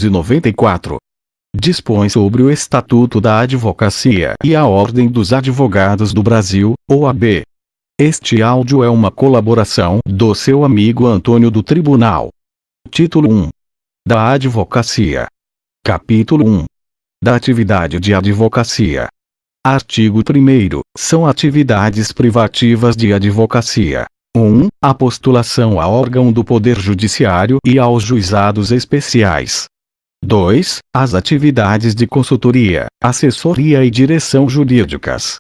1894. Dispõe sobre o Estatuto da Advocacia e a Ordem dos Advogados do Brasil, OAB. Este áudio é uma colaboração do seu amigo Antônio do Tribunal. Título 1. Da Advocacia. Capítulo 1. Da atividade de advocacia. Artigo 1º. São atividades privativas de advocacia. 1. A postulação a órgão do Poder Judiciário e aos juizados especiais. 2. As atividades de consultoria, assessoria e direção jurídicas.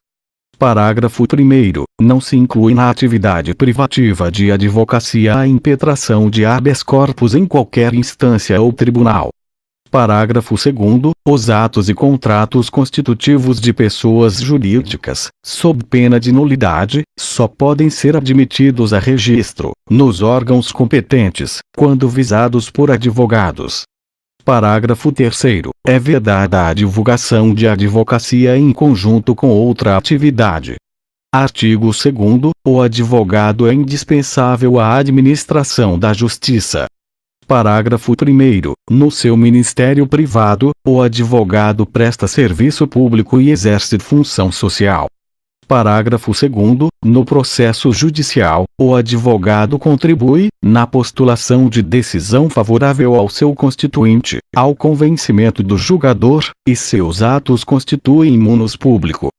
Parágrafo 1º. Não se inclui na atividade privativa de advocacia a impetração de habeas corpus em qualquer instância ou tribunal. Parágrafo 2º. Os atos e contratos constitutivos de pessoas jurídicas, sob pena de nulidade, só podem ser admitidos a registro, nos órgãos competentes, quando visados por advogados. Parágrafo 3º. É vedada a divulgação de advocacia em conjunto com outra atividade. Artigo 2º. O advogado é indispensável à administração da justiça. Parágrafo 1º. No seu ministério privado, o advogado presta serviço público e exerce função social. Parágrafo 2º. No processo judicial, o advogado contribui, na postulação de decisão favorável ao seu constituinte, ao convencimento do julgador, e seus atos constituem munus público.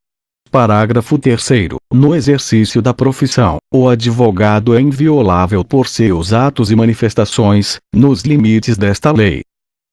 Parágrafo 3º. No exercício da profissão, o advogado é inviolável por seus atos e manifestações, nos limites desta lei.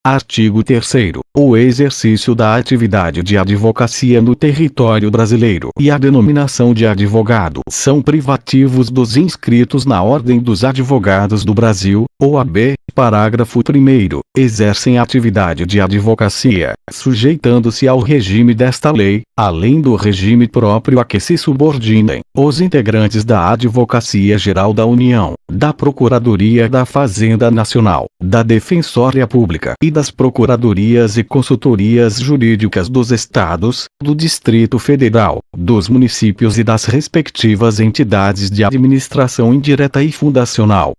Artigo 3º. O exercício da atividade de advocacia no território brasileiro e a denominação de advogado são privativos dos inscritos na Ordem dos Advogados do Brasil, OAB. Parágrafo 1º. Exercem atividade de advocacia, sujeitando-se ao regime desta lei, além do regime próprio a que se subordinem, os integrantes da Advocacia Geral da União, da Procuradoria da Fazenda Nacional, da Defensoria Pública e das Procuradorias e Consultorias Jurídicas dos Estados, do Distrito Federal, dos municípios e das respectivas entidades de administração indireta e fundacional.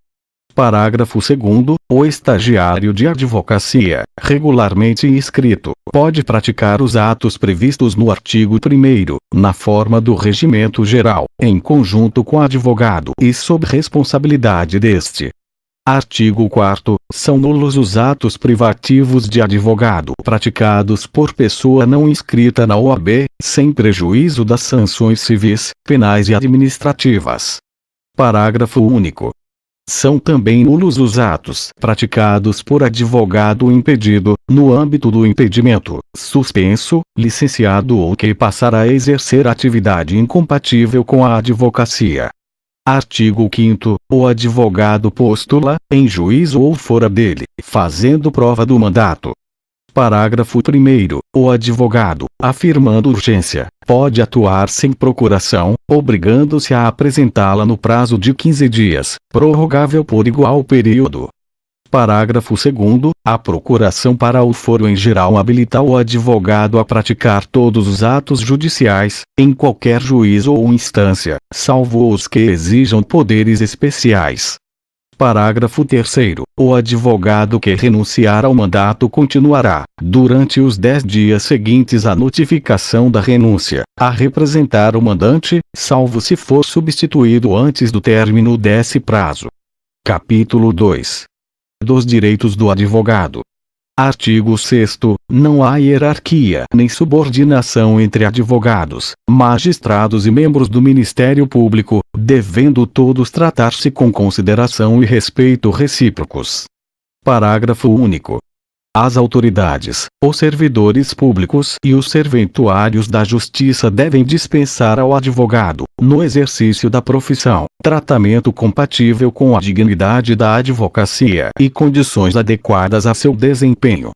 Parágrafo 2º. O estagiário de advocacia, regularmente inscrito, pode praticar os atos previstos no artigo 1º, na forma do regimento geral, em conjunto com advogado e sob responsabilidade deste. Artigo 4º. São nulos os atos privativos de advogado praticados por pessoa não inscrita na OAB, sem prejuízo das sanções civis, penais e administrativas. Parágrafo único. São também nulos os atos praticados por advogado impedido, no âmbito do impedimento, suspenso, licenciado ou que passar a exercer atividade incompatível com a advocacia. Artigo 5º. O advogado postula, em juízo ou fora dele, fazendo prova do mandato. Parágrafo 1º. O advogado, afirmando urgência, pode atuar sem procuração, obrigando-se a apresentá-la no prazo de 15 dias, prorrogável por igual período. Parágrafo 2º. A procuração para o foro em geral habilita o advogado a praticar todos os atos judiciais, em qualquer juízo ou instância, salvo os que exijam poderes especiais. Parágrafo 3º. O advogado que renunciar ao mandato continuará, durante os 10 dias seguintes à notificação da renúncia, a representar o mandante, salvo se for substituído antes do término desse prazo. Capítulo 2. Dos direitos do advogado. Artigo 6º. Não há hierarquia nem subordinação entre advogados, magistrados e membros do Ministério Público, devendo todos tratar-se com consideração e respeito recíprocos. Parágrafo único. As autoridades, os servidores públicos e os serventuários da Justiça devem dispensar ao advogado, no exercício da profissão, tratamento compatível com a dignidade da advocacia e condições adequadas a seu desempenho.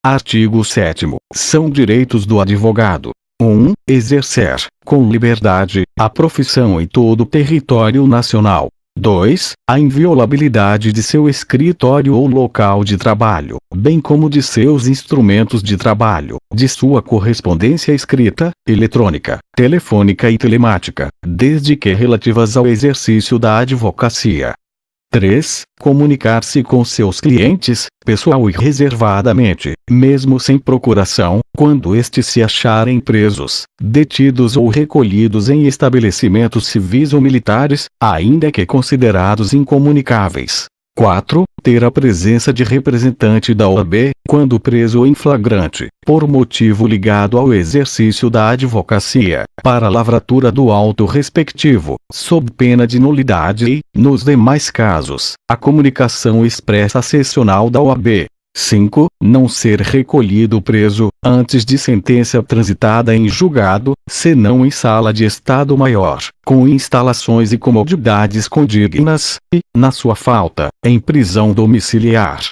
Artigo 7º. São direitos do advogado: 1. Exercer, com liberdade, a profissão em todo o território nacional. 2. A inviolabilidade de seu escritório ou local de trabalho, bem como de seus instrumentos de trabalho, de sua correspondência escrita, eletrônica, telefônica e telemática, desde que relativas ao exercício da advocacia. 3. Comunicar-se com seus clientes, pessoal e reservadamente, mesmo sem procuração, quando estes se acharem presos, detidos ou recolhidos em estabelecimentos civis ou militares, ainda que considerados incomunicáveis. 4. Ter a presença de representante da OAB, quando preso em flagrante, por motivo ligado ao exercício da advocacia, para a lavratura do auto respectivo, sob pena de nulidade e, nos demais casos, a comunicação expressa sessional da OAB. 5. Não ser recolhido preso, antes de sentença transitada em julgado, senão em sala de Estado Maior, com instalações e comodidades condignas, e, na sua falta, em prisão domiciliar.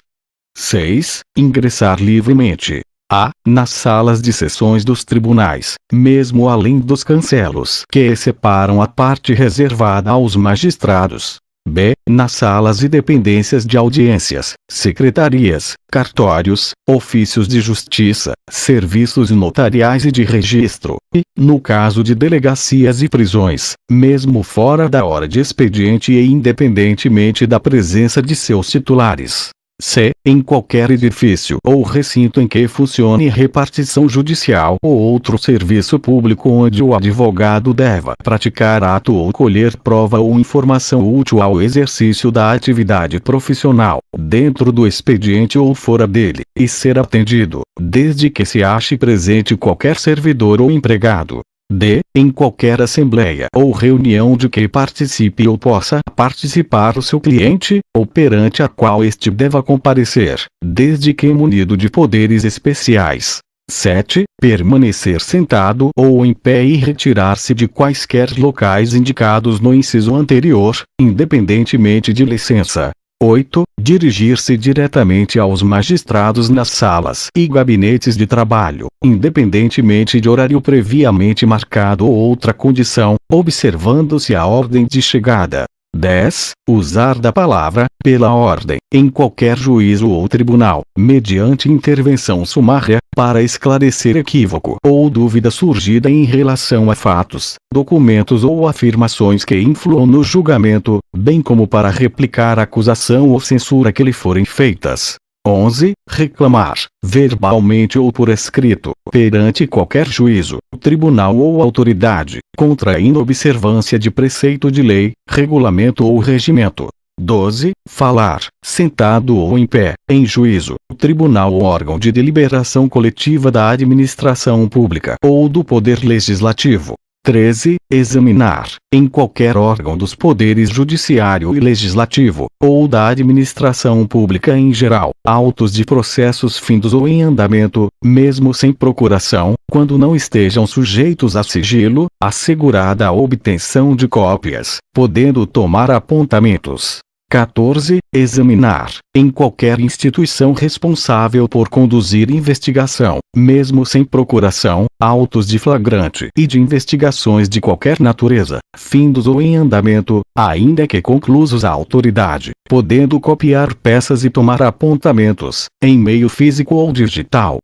6. Ingressar livremente. A. Nas salas de sessões dos tribunais, mesmo além dos cancelos que separam a parte reservada aos magistrados. B. Nas salas e dependências de audiências, secretarias, cartórios, ofícios de justiça, serviços notariais e de registro, e, no caso de delegacias e prisões, mesmo fora da hora de expediente e independentemente da presença de seus titulares. C. Em qualquer edifício ou recinto em que funcione repartição judicial ou outro serviço público onde o advogado deva praticar ato ou colher prova ou informação útil ao exercício da atividade profissional, dentro do expediente ou fora dele, e ser atendido, desde que se ache presente qualquer servidor ou empregado. D. Em qualquer assembleia ou reunião de que participe ou possa participar o seu cliente, ou perante a qual este deva comparecer, desde que munido de poderes especiais. 7. Permanecer sentado ou em pé e retirar-se de quaisquer locais indicados no inciso anterior, independentemente de licença. 8. Dirigir-se diretamente aos magistrados nas salas e gabinetes de trabalho, independentemente de horário previamente marcado ou outra condição, observando-se a ordem de chegada. 10. Usar da palavra, pela ordem, em qualquer juízo ou tribunal, mediante intervenção sumária, para esclarecer equívoco ou dúvida surgida em relação a fatos, documentos ou afirmações que influam no julgamento, bem como para replicar acusação ou censura que lhe forem feitas. 11. Reclamar, verbalmente ou por escrito, perante qualquer juízo, tribunal ou autoridade, contra a inobservância de preceito de lei, regulamento ou regimento. 12. Falar, sentado ou em pé, em juízo, tribunal ou órgão de deliberação coletiva da administração pública ou do poder legislativo. 13. Examinar, em qualquer órgão dos poderes judiciário e legislativo, ou da administração pública em geral, autos de processos findos ou em andamento, mesmo sem procuração, quando não estejam sujeitos a sigilo, assegurada a obtenção de cópias, podendo tomar apontamentos. 14. Examinar, em qualquer instituição responsável por conduzir investigação, mesmo sem procuração, autos de flagrante e de investigações de qualquer natureza, findos ou em andamento, ainda que conclusos à autoridade, podendo copiar peças e tomar apontamentos, em meio físico ou digital.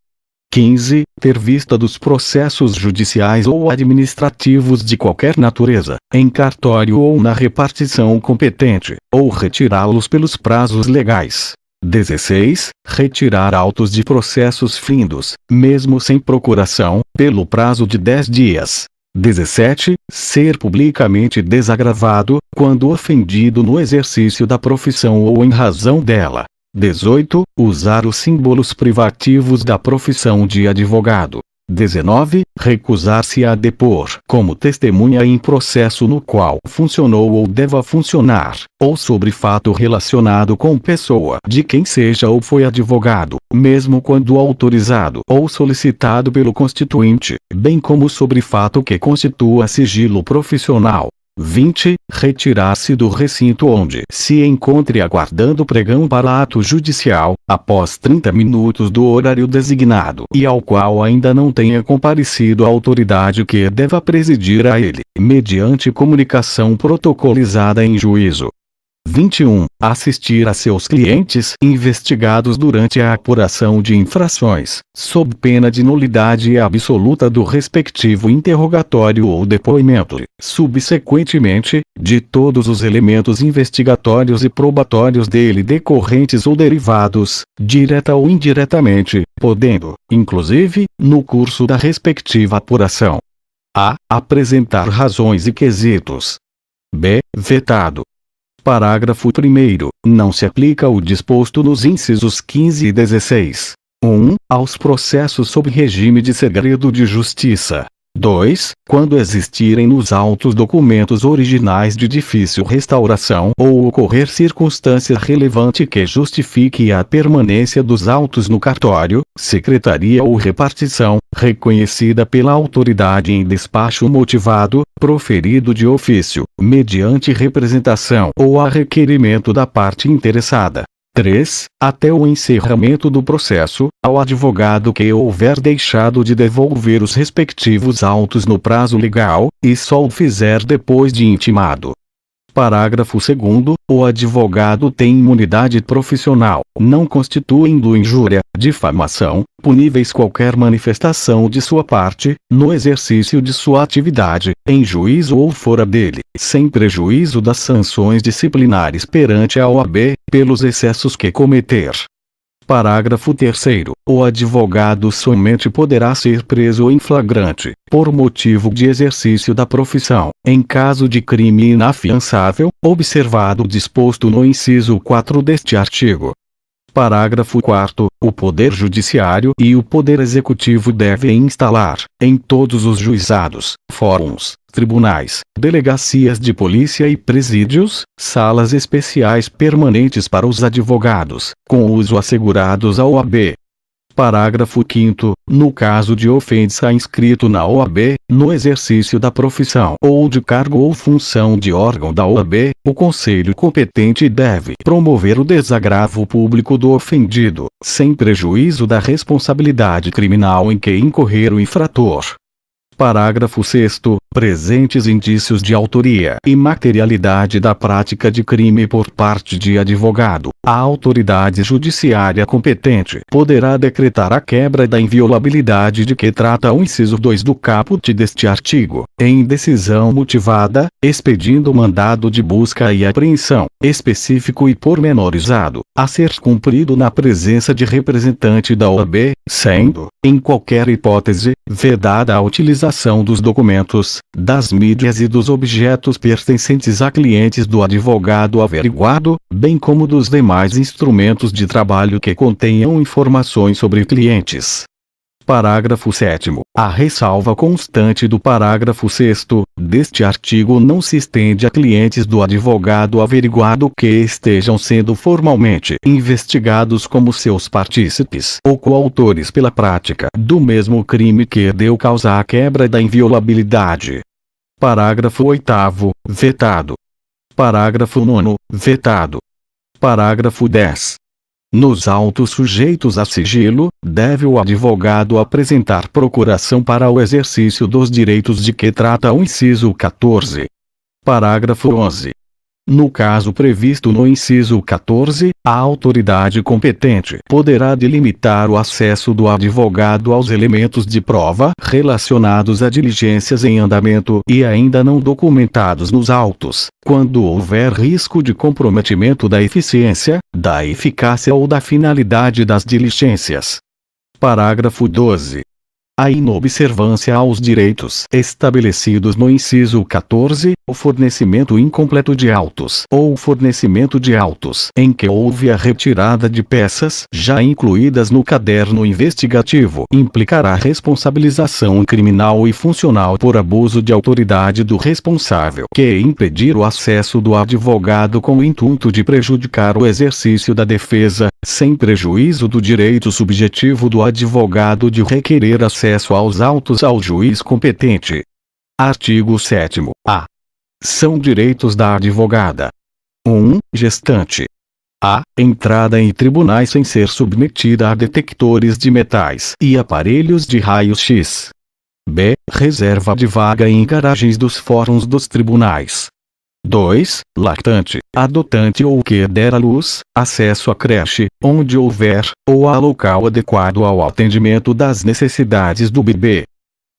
15. Ter vista dos processos judiciais ou administrativos de qualquer natureza, em cartório ou na repartição competente, ou retirá-los pelos prazos legais. 16. Retirar autos de processos findos, mesmo sem procuração, pelo prazo de 10 dias. 17. Ser publicamente desagravado, quando ofendido no exercício da profissão ou em razão dela. 18. Usar os símbolos privativos da profissão de advogado. 19. Recusar-se a depor como testemunha em processo no qual funcionou ou deva funcionar, ou sobre fato relacionado com pessoa de quem seja ou foi advogado, mesmo quando autorizado ou solicitado pelo constituinte, bem como sobre fato que constitua sigilo profissional. 20. Retirar-se do recinto onde se encontre aguardando pregão para ato judicial, após 30 minutos do horário designado e ao qual ainda não tenha comparecido a autoridade que deva presidir a ele, mediante comunicação protocolizada em juízo. 21. Assistir a seus clientes investigados durante a apuração de infrações, sob pena de nulidade absoluta do respectivo interrogatório ou depoimento, subsequentemente, de todos os elementos investigatórios e probatórios dele decorrentes ou derivados, direta ou indiretamente, podendo, inclusive, no curso da respectiva apuração, a. Apresentar razões e quesitos. b. Vetado. Parágrafo 1º. Não se aplica o disposto nos incisos 15 e 16. 1. Aos processos sob regime de segredo de justiça. 2. Quando existirem nos autos documentos originais de difícil restauração ou ocorrer circunstância relevante que justifique a permanência dos autos no cartório, secretaria ou repartição, reconhecida pela autoridade em despacho motivado, proferido de ofício, mediante representação ou a requerimento da parte interessada. 3. Até o encerramento do processo, ao advogado que houver deixado de devolver os respectivos autos no prazo legal, e só o fizer depois de intimado. Parágrafo 2º. O advogado tem imunidade profissional, não constituindo injúria, difamação, puníveis qualquer manifestação de sua parte, no exercício de sua atividade, em juízo ou fora dele, sem prejuízo das sanções disciplinares perante a OAB, pelos excessos que cometer. Parágrafo 3º. O advogado somente poderá ser preso em flagrante, por motivo de exercício da profissão, em caso de crime inafiançável, observado o disposto no inciso 4 deste artigo. Parágrafo 4º. O Poder Judiciário e o Poder Executivo devem instalar, em todos os juizados, fóruns, tribunais, delegacias de polícia e presídios, salas especiais permanentes para os advogados, com uso assegurados à OAB. Parágrafo 5º. No caso de ofensa inscrito na OAB, no exercício da profissão ou de cargo ou função de órgão da OAB, o Conselho competente deve promover o desagravo público do ofendido, sem prejuízo da responsabilidade criminal em que incorrer o infrator. Parágrafo 6º. Presentes indícios de autoria e materialidade da prática de crime por parte de advogado, a autoridade judiciária competente poderá decretar a quebra da inviolabilidade de que trata o inciso 2 do caput deste artigo, em decisão motivada, expedindo mandado de busca e apreensão, específico e pormenorizado, a ser cumprido na presença de representante da OAB, sendo, em qualquer hipótese, vedada a utilização dos documentos, das mídias e dos objetos pertencentes a clientes do advogado averiguado, bem como dos demais instrumentos de trabalho que contenham informações sobre clientes. Parágrafo 7º. A ressalva constante do parágrafo 6º deste artigo não se estende a clientes do advogado averiguado que estejam sendo formalmente investigados como seus partícipes ou coautores pela prática do mesmo crime que deu causa à quebra da inviolabilidade. Parágrafo 8º. Vetado. Parágrafo 9º. Vetado. Parágrafo 10. Nos autos sujeitos a sigilo, deve o advogado apresentar procuração para o exercício dos direitos de que trata o inciso 14. Parágrafo 11. No caso previsto no inciso 14, a autoridade competente poderá delimitar o acesso do advogado aos elementos de prova relacionados a diligências em andamento e ainda não documentados nos autos, quando houver risco de comprometimento da eficiência, da eficácia ou da finalidade das diligências. Parágrafo 12. A inobservância aos direitos estabelecidos no inciso 14, o fornecimento incompleto de autos ou o fornecimento de autos em que houve a retirada de peças já incluídas no caderno investigativo implicará responsabilização criminal e funcional por abuso de autoridade do responsável que impedir o acesso do advogado com o intuito de prejudicar o exercício da defesa, sem prejuízo do direito subjetivo do advogado de requerer acesso aos autos ao juiz competente. Artigo 7º. A. São direitos da advogada. 1. Gestante. A. Entrada em tribunais sem ser submetida a detectores de metais e aparelhos de raio-x. B. Reserva de vaga em garagens dos fóruns dos tribunais. 2. Lactante, adotante ou que der à luz, acesso à creche, onde houver, ou a local adequado ao atendimento das necessidades do bebê.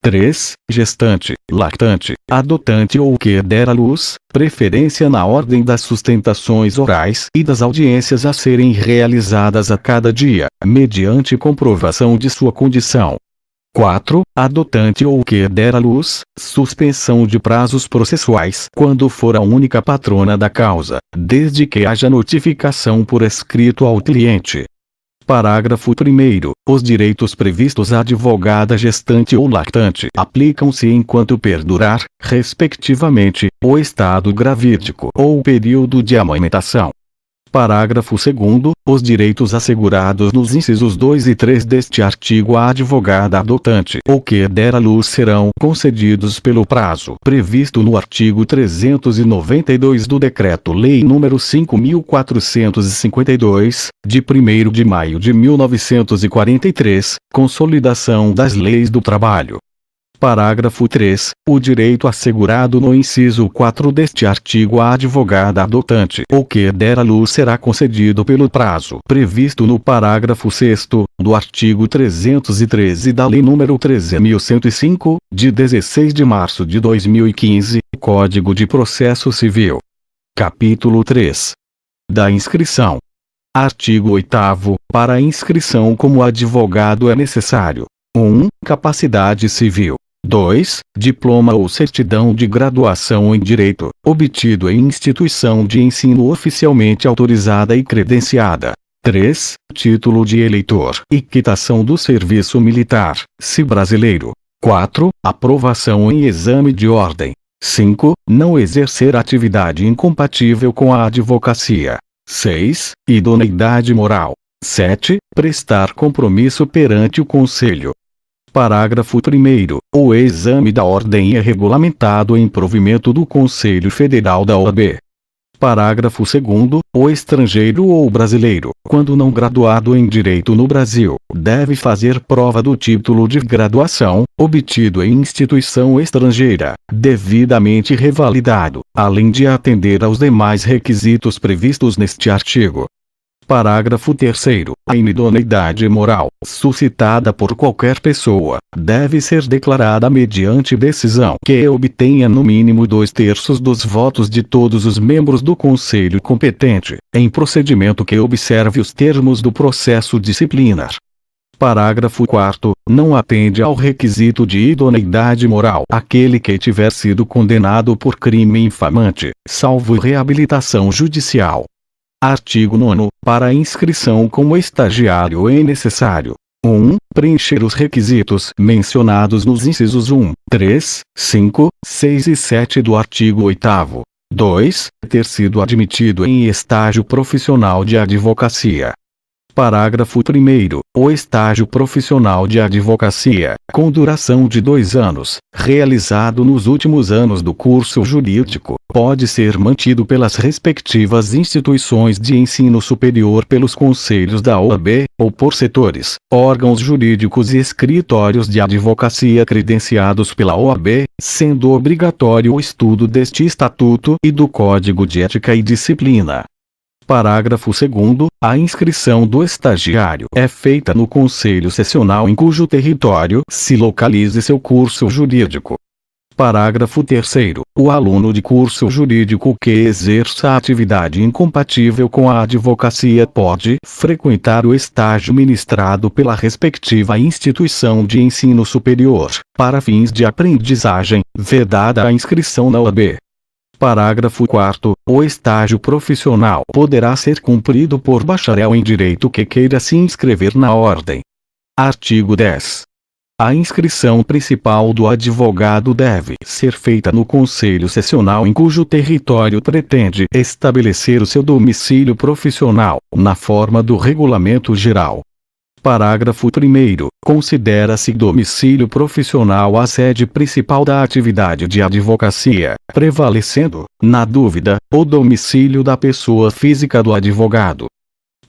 3. Gestante, lactante, adotante ou que der à luz, preferência na ordem das sustentações orais e das audiências a serem realizadas a cada dia, mediante comprovação de sua condição. 4. Adotante ou que der à luz, suspensão de prazos processuais quando for a única patrona da causa, desde que haja notificação por escrito ao cliente. Parágrafo 1º. Os direitos previstos à advogada gestante ou lactante aplicam-se enquanto perdurar, respectivamente, o estado gravídico ou o período de amamentação. Parágrafo 2º. Os direitos assegurados nos incisos 2 e 3 deste artigo à advogada adotante ou que der à luz serão concedidos pelo prazo previsto no artigo 392 do Decreto-Lei nº 5.452, de 1º de maio de 1943, Consolidação das Leis do Trabalho. Parágrafo 3. O direito assegurado no inciso 4 deste artigo à advogada adotante ou que der à luz será concedido pelo prazo previsto no parágrafo 6º do artigo 313 da Lei nº 13.105, de 16 de março de 2015, Código de Processo Civil. Capítulo 3. Da inscrição. Artigo 8º. Para a inscrição como advogado é necessário: 1. Capacidade civil. 2. Diploma ou certidão de graduação em Direito, obtido em instituição de ensino oficialmente autorizada e credenciada. 3. Título de eleitor e quitação do serviço militar, se brasileiro. 4. Aprovação em exame de ordem. 5. Não exercer atividade incompatível com a advocacia. 6. Idoneidade moral. 7. Prestar compromisso perante o Conselho. Parágrafo 1º. O exame da ordem é regulamentado em provimento do Conselho Federal da OAB. Parágrafo 2º. O estrangeiro ou brasileiro, quando não graduado em Direito no Brasil, deve fazer prova do título de graduação, obtido em instituição estrangeira, devidamente revalidado, além de atender aos demais requisitos previstos neste artigo. Parágrafo 3º. A inidoneidade moral, suscitada por qualquer pessoa, deve ser declarada mediante decisão que obtenha no mínimo 2/3 dos votos de todos os membros do Conselho competente, em procedimento que observe os termos do processo disciplinar. Parágrafo 4º. Não atende ao requisito de idoneidade moral aquele que tiver sido condenado por crime infamante, salvo reabilitação judicial. Artigo 9º. Para a inscrição como estagiário é necessário: 1. Preencher os requisitos mencionados nos incisos 1, 3, 5, 6 e 7 do artigo 8º. 2. Ter sido admitido em estágio profissional de advocacia. Parágrafo 1º. O estágio profissional de advocacia, com duração de 2 anos, realizado nos últimos anos do curso jurídico, pode ser mantido pelas respectivas instituições de ensino superior pelos conselhos da OAB, ou por setores, órgãos jurídicos e escritórios de advocacia credenciados pela OAB, sendo obrigatório o estudo deste Estatuto e do Código de Ética e Disciplina. Parágrafo 2º. A inscrição do estagiário é feita no Conselho Sessional em cujo território se localize seu curso jurídico. Parágrafo 3º. O aluno de curso jurídico que exerça atividade incompatível com a advocacia pode frequentar o estágio ministrado pela respectiva instituição de ensino superior, para fins de aprendizagem, vedada a inscrição na OAB. Parágrafo 4º. O estágio profissional poderá ser cumprido por bacharel em Direito que queira se inscrever na ordem. Artigo 10. A inscrição principal do advogado deve ser feita no Conselho Sessional em cujo território pretende estabelecer o seu domicílio profissional, na forma do Regulamento Geral. Parágrafo 1º. Considera-se domicílio profissional a sede principal da atividade de advocacia, prevalecendo, na dúvida, o domicílio da pessoa física do advogado.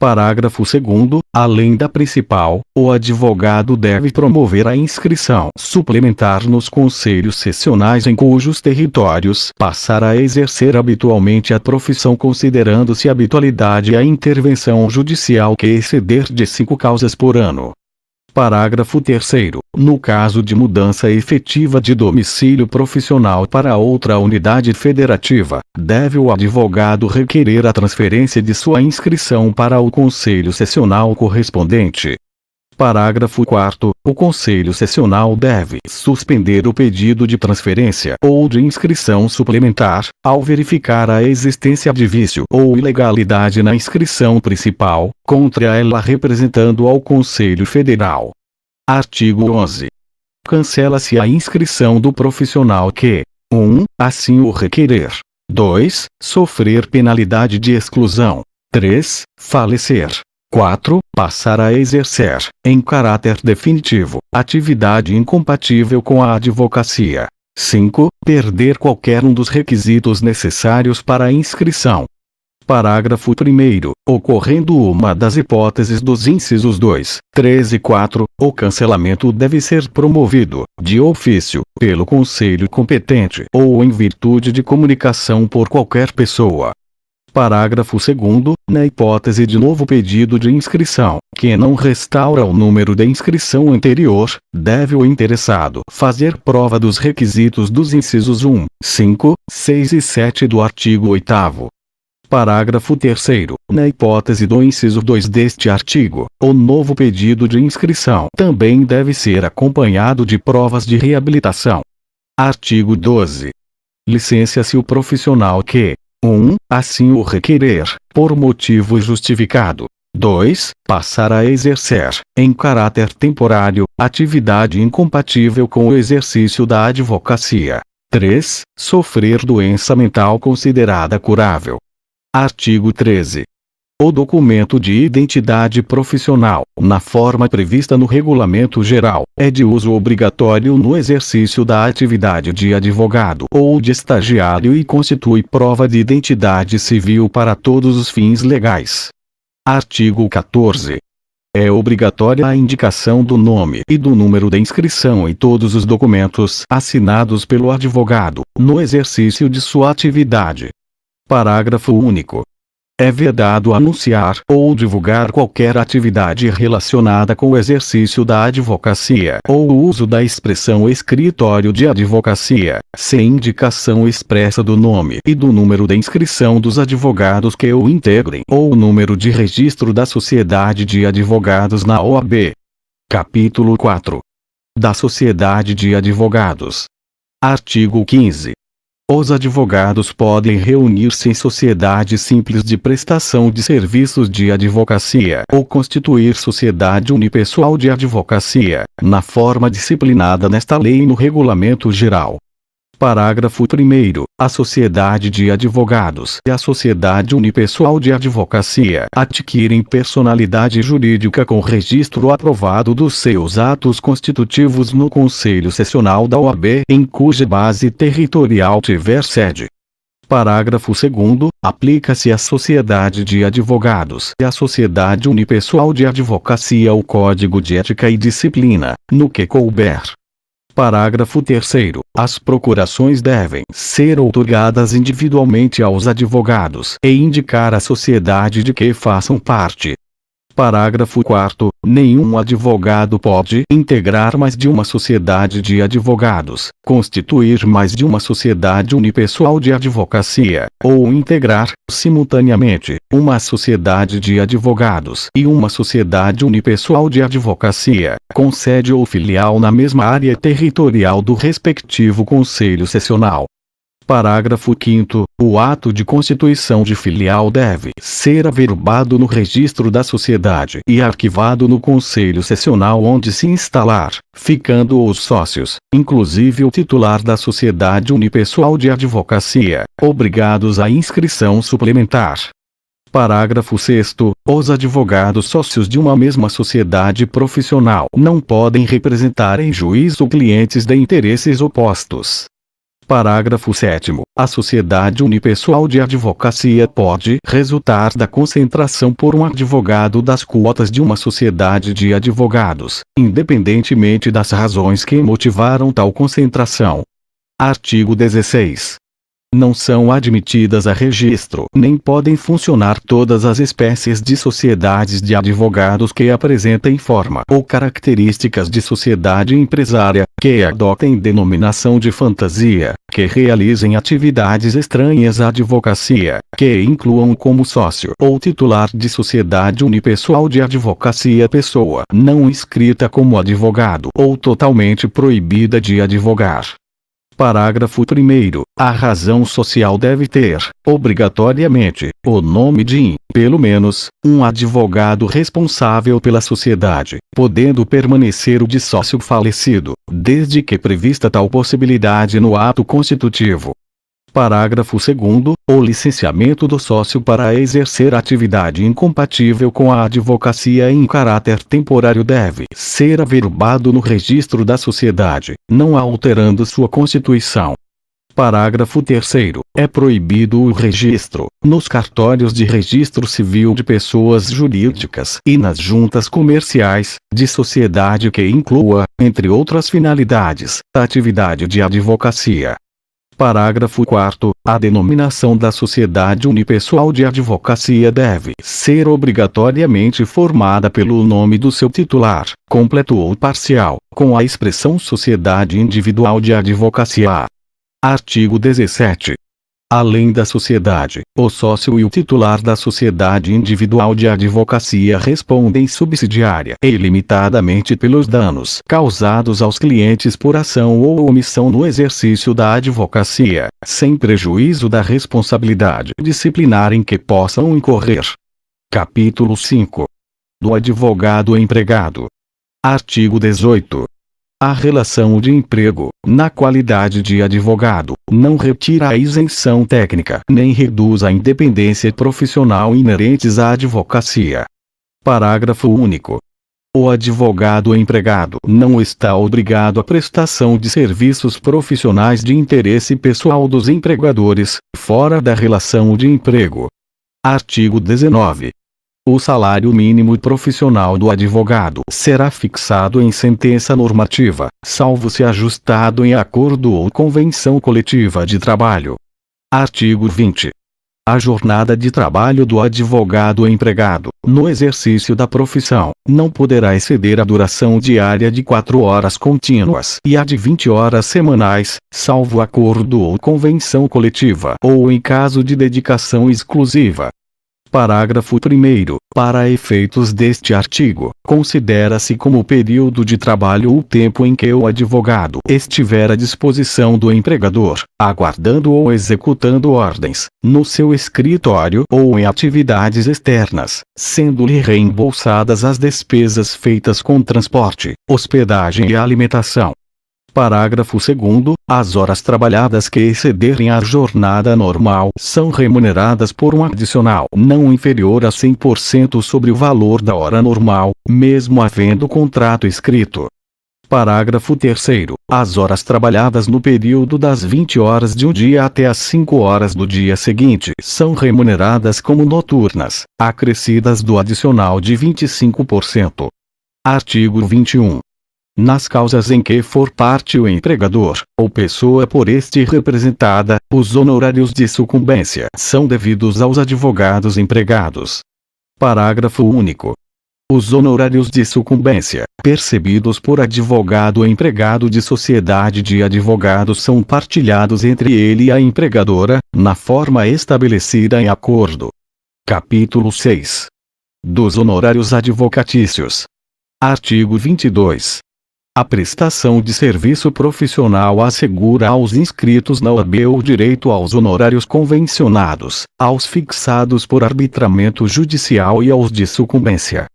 Parágrafo 2º. Além da principal, o advogado deve promover a inscrição suplementar nos conselhos sessionais em cujos territórios passar a exercer habitualmente a profissão, considerando-se habitualidade a intervenção judicial que exceder de 5 causas por ano. Parágrafo 3º. No caso de mudança efetiva de domicílio profissional para outra unidade federativa, deve o advogado requerer a transferência de sua inscrição para o conselho sessional correspondente. Parágrafo 4º. O Conselho Sessional deve suspender o pedido de transferência ou de inscrição suplementar, ao verificar a existência de vício ou ilegalidade na inscrição principal, contra ela representando ao Conselho Federal. Artigo 11. Cancela-se a inscrição do profissional que 1. Assim o requerer. 2. Sofrer penalidade de exclusão. 3. Falecer. 4. Passar a exercer, em caráter definitivo, atividade incompatível com a advocacia. 5. Perder qualquer um dos requisitos necessários para a inscrição. Parágrafo 1º. Ocorrendo uma das hipóteses dos incisos 2, 3 e 4, o cancelamento deve ser promovido, de ofício, pelo Conselho competente ou em virtude de comunicação por qualquer pessoa. Parágrafo 2º. Na hipótese de novo pedido de inscrição, que não restaura o número de inscrição anterior, deve o interessado fazer prova dos requisitos dos incisos 1, 5, 6 e 7 do artigo 8º. Parágrafo 3º. Na hipótese do inciso 2 deste artigo, o novo pedido de inscrição também deve ser acompanhado de provas de reabilitação. Artigo 12. Licencia-se o profissional que 1. Assim o requerer, por motivo justificado. 2. Passar a exercer, em caráter temporário, atividade incompatível com o exercício da advocacia. 3. Sofrer doença mental considerada curável. Artigo 13. O documento de identidade profissional, na forma prevista no Regulamento Geral, é de uso obrigatório no exercício da atividade de advogado ou de estagiário e constitui prova de identidade civil para todos os fins legais. Artigo 14. É obrigatória a indicação do nome e do número de inscrição em todos os documentos assinados pelo advogado, no exercício de sua atividade. Parágrafo único. É vedado anunciar ou divulgar qualquer atividade relacionada com o exercício da advocacia ou o uso da expressão escritório de advocacia, sem indicação expressa do nome e do número de inscrição dos advogados que o integrem ou o número de registro da Sociedade de Advogados na OAB. Capítulo 4. Da Sociedade de Advogados. Artigo 15. Os advogados podem reunir-se em sociedade simples de prestação de serviços de advocacia ou constituir sociedade unipessoal de advocacia, na forma disciplinada nesta lei e no Regulamento Geral. Parágrafo 1º. A Sociedade de Advogados e a Sociedade Unipessoal de Advocacia adquirem personalidade jurídica com registro aprovado dos seus atos constitutivos no Conselho Sessional da OAB em cuja base territorial tiver sede. Parágrafo 2º. Aplica-se à Sociedade de Advogados e à Sociedade Unipessoal de Advocacia o Código de Ética e Disciplina, no que couber. Parágrafo 3º. As procurações devem ser outorgadas individualmente aos advogados e indicar a sociedade de que façam parte. Parágrafo 4º. Nenhum advogado pode integrar mais de uma sociedade de advogados, constituir mais de uma sociedade unipessoal de advocacia, ou integrar, simultaneamente, uma sociedade de advogados e uma sociedade unipessoal de advocacia, com sede ou filial na mesma área territorial do respectivo Conselho Sessional. Parágrafo 5º. O ato de constituição de filial deve ser averbado no registro da sociedade e arquivado no Conselho Sessional onde se instalar, ficando os sócios, inclusive o titular da sociedade unipessoal de advocacia, obrigados à inscrição suplementar. Parágrafo 6º. Os advogados sócios de uma mesma sociedade profissional não podem representar em juízo clientes de interesses opostos. Parágrafo 7º. A sociedade unipessoal de advocacia pode resultar da concentração por um advogado das quotas de uma sociedade de advogados, independentemente das razões que motivaram tal concentração. Artigo 16. Não são admitidas a registro, nem podem funcionar todas as espécies de sociedades de advogados que apresentem forma ou características de sociedade empresária, que adotem denominação de fantasia, que realizem atividades estranhas à advocacia, que incluam como sócio ou titular de sociedade unipessoal de advocacia pessoa não inscrita como advogado ou totalmente proibida de advogar. Parágrafo 1º. A razão social deve ter, obrigatoriamente, o nome de, pelo menos, um advogado responsável pela sociedade, podendo permanecer o de sócio falecido, desde que prevista tal possibilidade no ato constitutivo. Parágrafo 2º. O licenciamento do sócio para exercer atividade incompatível com a advocacia em caráter temporário deve ser averbado no registro da sociedade, não alterando sua constituição. Parágrafo 3º. É proibido o registro, nos cartórios de registro civil de pessoas jurídicas e nas juntas comerciais, de sociedade que inclua, entre outras finalidades, a atividade de advocacia. Parágrafo 4º. A denominação da sociedade unipessoal de advocacia deve ser obrigatoriamente formada pelo nome do seu titular, completo ou parcial, com a expressão sociedade individual de advocacia. Artigo 17. Além da sociedade, o sócio e o titular da sociedade individual de advocacia respondem subsidiária e ilimitadamente pelos danos causados aos clientes por ação ou omissão no exercício da advocacia, sem prejuízo da responsabilidade disciplinar em que possam incorrer. Capítulo 5. Do advogado empregado. Artigo 18. A relação de emprego, na qualidade de advogado, não retira a isenção técnica nem reduz a independência profissional inerentes à advocacia. Parágrafo único. O advogado empregado não está obrigado à prestação de serviços profissionais de interesse pessoal dos empregadores, fora da relação de emprego. Artigo 19. O salário mínimo profissional do advogado será fixado em sentença normativa, salvo se ajustado em acordo ou convenção coletiva de trabalho. Artigo 20. A jornada de trabalho do advogado empregado, no exercício da profissão, não poderá exceder a duração diária de 4 horas contínuas e a de 20 horas semanais, salvo acordo ou convenção coletiva ou em caso de dedicação exclusiva. Parágrafo 1º. Para efeitos deste artigo, considera-se como período de trabalho o tempo em que o advogado estiver à disposição do empregador, aguardando ou executando ordens, no seu escritório ou em atividades externas, sendo-lhe reembolsadas as despesas feitas com transporte, hospedagem e alimentação. Parágrafo 2º. As horas trabalhadas que excederem a jornada normal são remuneradas por um adicional não inferior a 100% sobre o valor da hora normal, mesmo havendo contrato escrito. Parágrafo 3º. As horas trabalhadas no período das 20 horas de um dia até as 5 horas do dia seguinte são remuneradas como noturnas, acrescidas do adicional de 25%. Artigo 21. Nas causas em que for parte o empregador, ou pessoa por este representada, os honorários de sucumbência são devidos aos advogados empregados. Parágrafo único. Os honorários de sucumbência, percebidos por advogado empregado de sociedade de advogados são partilhados entre ele e a empregadora, na forma estabelecida em acordo. Capítulo 6. Dos honorários advocatícios. Artigo 22. A prestação de serviço profissional assegura aos inscritos na OAB o direito aos honorários convencionados, aos fixados por arbitramento judicial e aos de sucumbência.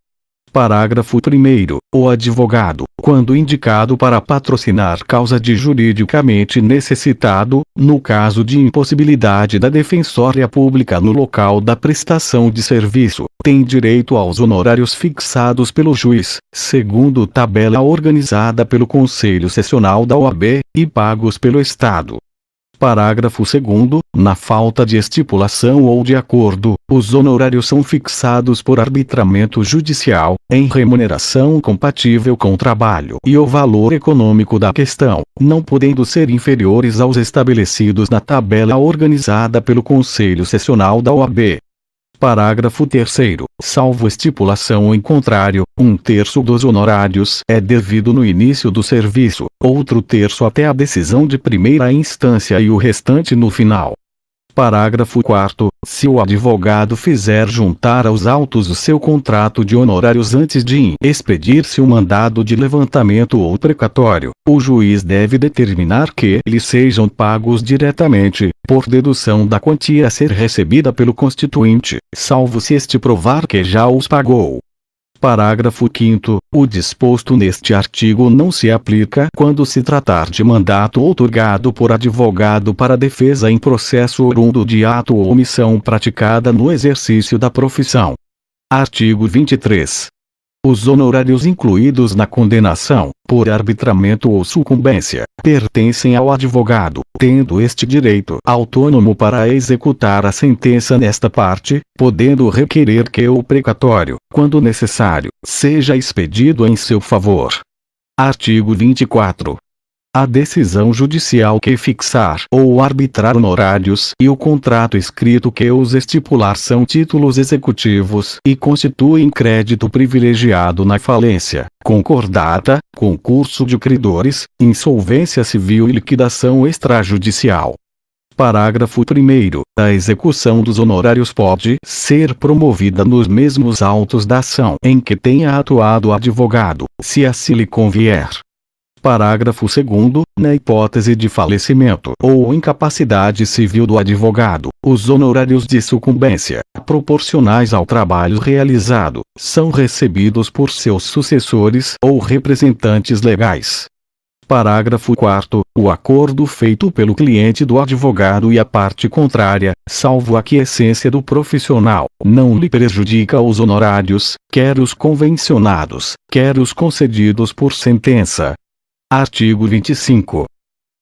Parágrafo 1º. O advogado, quando indicado para patrocinar causa de juridicamente necessitado, no caso de impossibilidade da defensoria pública no local da prestação de serviço, tem direito aos honorários fixados pelo juiz, segundo tabela organizada pelo Conselho Sessional da OAB, e pagos pelo Estado. Parágrafo 2º. Na falta de estipulação ou de acordo, os honorários são fixados por arbitramento judicial, em remuneração compatível com o trabalho e o valor econômico da questão, não podendo ser inferiores aos estabelecidos na tabela organizada pelo Conselho Sessional da OAB. Parágrafo 3º. Salvo estipulação em contrário, 1/3 dos honorários é devido no início do serviço, outro terço até a decisão de primeira instância e o restante no final. Parágrafo 4º. Se o advogado fizer juntar aos autos o seu contrato de honorários antes de expedir-se o mandado de levantamento ou precatório, o juiz deve determinar que eles sejam pagos diretamente, por dedução da quantia a ser recebida pelo constituinte, salvo se este provar que já os pagou. Parágrafo 5º. O disposto neste artigo não se aplica quando se tratar de mandato outorgado por advogado para defesa em processo oriundo de ato ou omissão praticada no exercício da profissão. Artigo 23. Os honorários incluídos na condenação, por arbitramento ou sucumbência, pertencem ao advogado, tendo este direito autônomo para executar a sentença nesta parte, podendo requerer que o precatório, quando necessário, seja expedido em seu favor. Artigo 24. A decisão judicial que fixar ou arbitrar honorários e o contrato escrito que os estipular são títulos executivos e constituem crédito privilegiado na falência, concordata, concurso de credores, insolvência civil e liquidação extrajudicial. Parágrafo 1º. A execução dos honorários pode ser promovida nos mesmos autos da ação em que tenha atuado o advogado, se assim lhe convier. Parágrafo 2º. Na hipótese de falecimento ou incapacidade civil do advogado, os honorários de sucumbência, proporcionais ao trabalho realizado, são recebidos por seus sucessores ou representantes legais. Parágrafo 4º. O acordo feito pelo cliente do advogado e a parte contrária, salvo a aquiescência do profissional, não lhe prejudica os honorários, quer os convencionados, quer os concedidos por sentença. Artigo 25.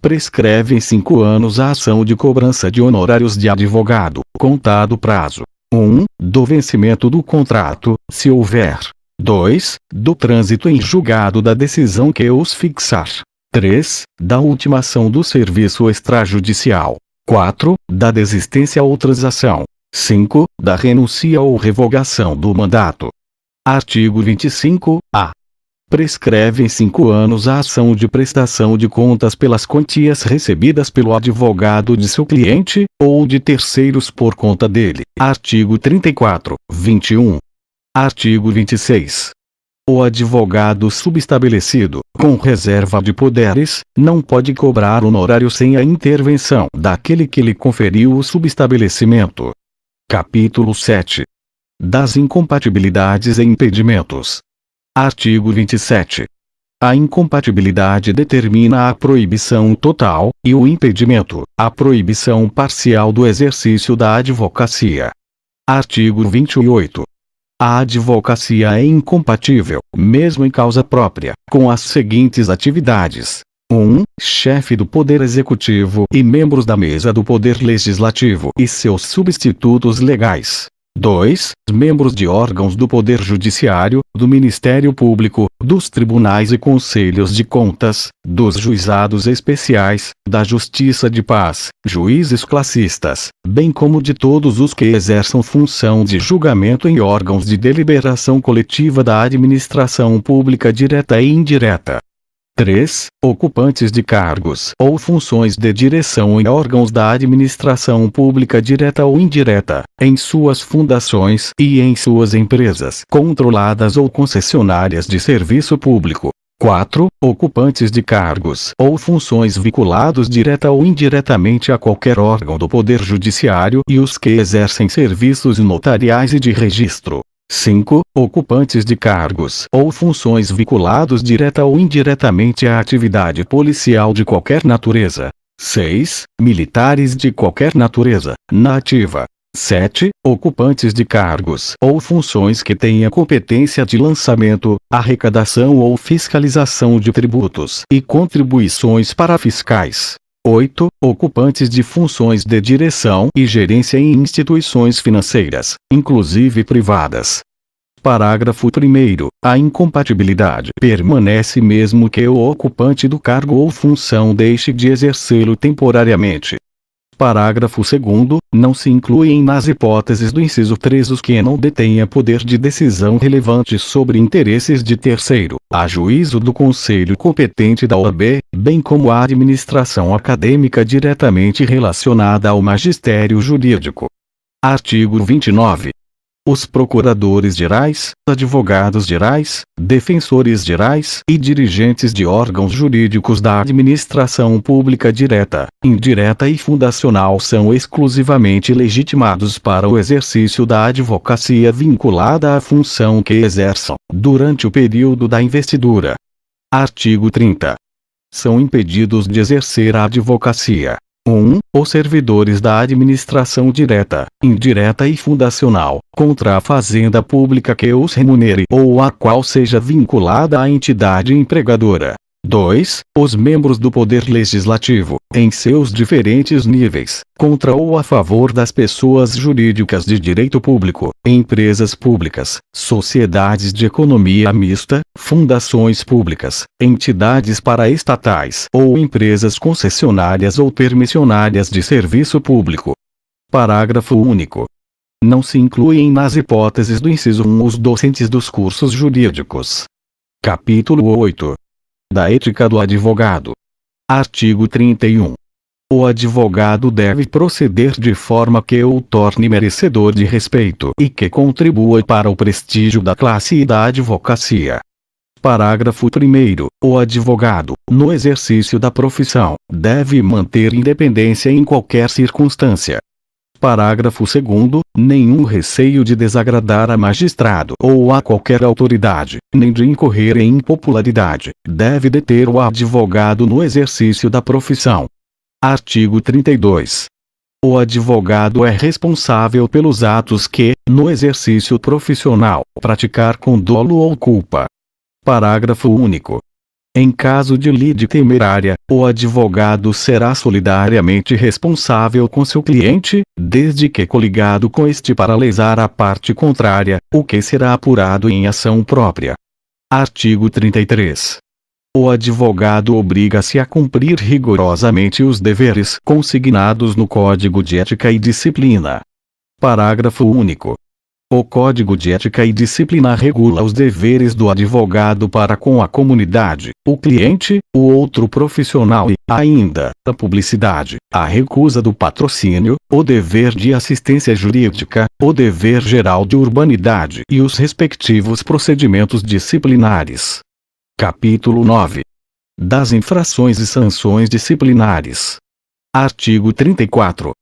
Prescreve em 5 anos a ação de cobrança de honorários de advogado, contado prazo: 1. Do vencimento do contrato, se houver. 2. Do trânsito em julgado da decisão que os fixar. 3. Da ultimação do serviço extrajudicial. 4. Da desistência ou transação. 5. Da renúncia ou revogação do mandato. Artigo 25-A. Prescreve em 5 anos a ação de prestação de contas pelas quantias recebidas pelo advogado de seu cliente, ou de terceiros por conta dele. Artigo 34, 21. Artigo 26. O advogado subestabelecido, com reserva de poderes, não pode cobrar honorário sem a intervenção daquele que lhe conferiu o subestabelecimento. Capítulo 7. Das incompatibilidades e impedimentos. Artigo 27. A incompatibilidade determina a proibição total, e o impedimento, a proibição parcial do exercício da advocacia. Artigo 28. A advocacia é incompatível, mesmo em causa própria, com as seguintes atividades: 1. Chefe do Poder Executivo e membros da Mesa do Poder Legislativo e seus substitutos legais. 2. Membros de órgãos do Poder Judiciário, do Ministério Público, dos tribunais e conselhos de contas, dos juizados especiais, da Justiça de Paz, juízes classistas, bem como de todos os que exerçam função de julgamento em órgãos de deliberação coletiva da administração pública direta e indireta. 3. Ocupantes de cargos ou funções de direção em órgãos da administração pública direta ou indireta, em suas fundações e em suas empresas controladas ou concessionárias de serviço público. 4. Ocupantes de cargos ou funções vinculados direta ou indiretamente a qualquer órgão do Poder Judiciário e os que exercem serviços notariais e de registro. 5. Ocupantes de cargos ou funções vinculados direta ou indiretamente à atividade policial de qualquer natureza. 6. Militares de qualquer natureza, na ativa. 7. Ocupantes de cargos ou funções que tenham competência de lançamento, arrecadação ou fiscalização de tributos e contribuições para fiscais. 8. Ocupantes de funções de direção e gerência em instituições financeiras, inclusive privadas. Parágrafo 1º. A incompatibilidade permanece mesmo que o ocupante do cargo ou função deixe de exercê-lo temporariamente. Parágrafo 2º. Não se incluem nas hipóteses do inciso 3 os que não detenha poder de decisão relevante sobre interesses de terceiro, a juízo do conselho competente da OAB, bem como a administração acadêmica diretamente relacionada ao magistério jurídico. Artigo 29. Os procuradores-gerais, advogados-gerais, defensores-gerais e dirigentes de órgãos jurídicos da administração pública direta, indireta e fundacional são exclusivamente legitimados para o exercício da advocacia vinculada à função que exerçam, durante o período da investidura. Artigo 30. São impedidos de exercer a advocacia: 1. Os servidores da administração direta, indireta e fundacional, contra a fazenda pública que os remunere ou a qual seja vinculada a entidade empregadora. 2. Os membros do Poder Legislativo, em seus diferentes níveis, contra ou a favor das pessoas jurídicas de direito público, empresas públicas, sociedades de economia mista, fundações públicas, entidades paraestatais ou empresas concessionárias ou permissionárias de serviço público. Parágrafo único. Não se incluem nas hipóteses do inciso 1 os docentes dos cursos jurídicos. Capítulo 8. Da ética do advogado. Artigo 31. O advogado deve proceder de forma que o torne merecedor de respeito e que contribua para o prestígio da classe e da advocacia. Parágrafo 1º. O advogado, no exercício da profissão, deve manter independência em qualquer circunstância. Parágrafo 2º. Nenhum receio de desagradar a magistrado ou a qualquer autoridade, nem de incorrer em impopularidade, deve deter o advogado no exercício da profissão. Artigo 32. O advogado é responsável pelos atos que, no exercício profissional, praticar com dolo ou culpa. Parágrafo único. Em caso de lide temerária, o advogado será solidariamente responsável com seu cliente, desde que coligado com este para lesar a parte contrária, o que será apurado em ação própria. Artigo 33. O advogado obriga-se a cumprir rigorosamente os deveres consignados no Código de Ética e Disciplina. Parágrafo único. O Código de Ética e Disciplina regula os deveres do advogado para com a comunidade, o cliente, o outro profissional e, ainda, a publicidade, a recusa do patrocínio, o dever de assistência jurídica, o dever geral de urbanidade e os respectivos procedimentos disciplinares. Capítulo 9. Das infrações e sanções disciplinares. Artigo 34.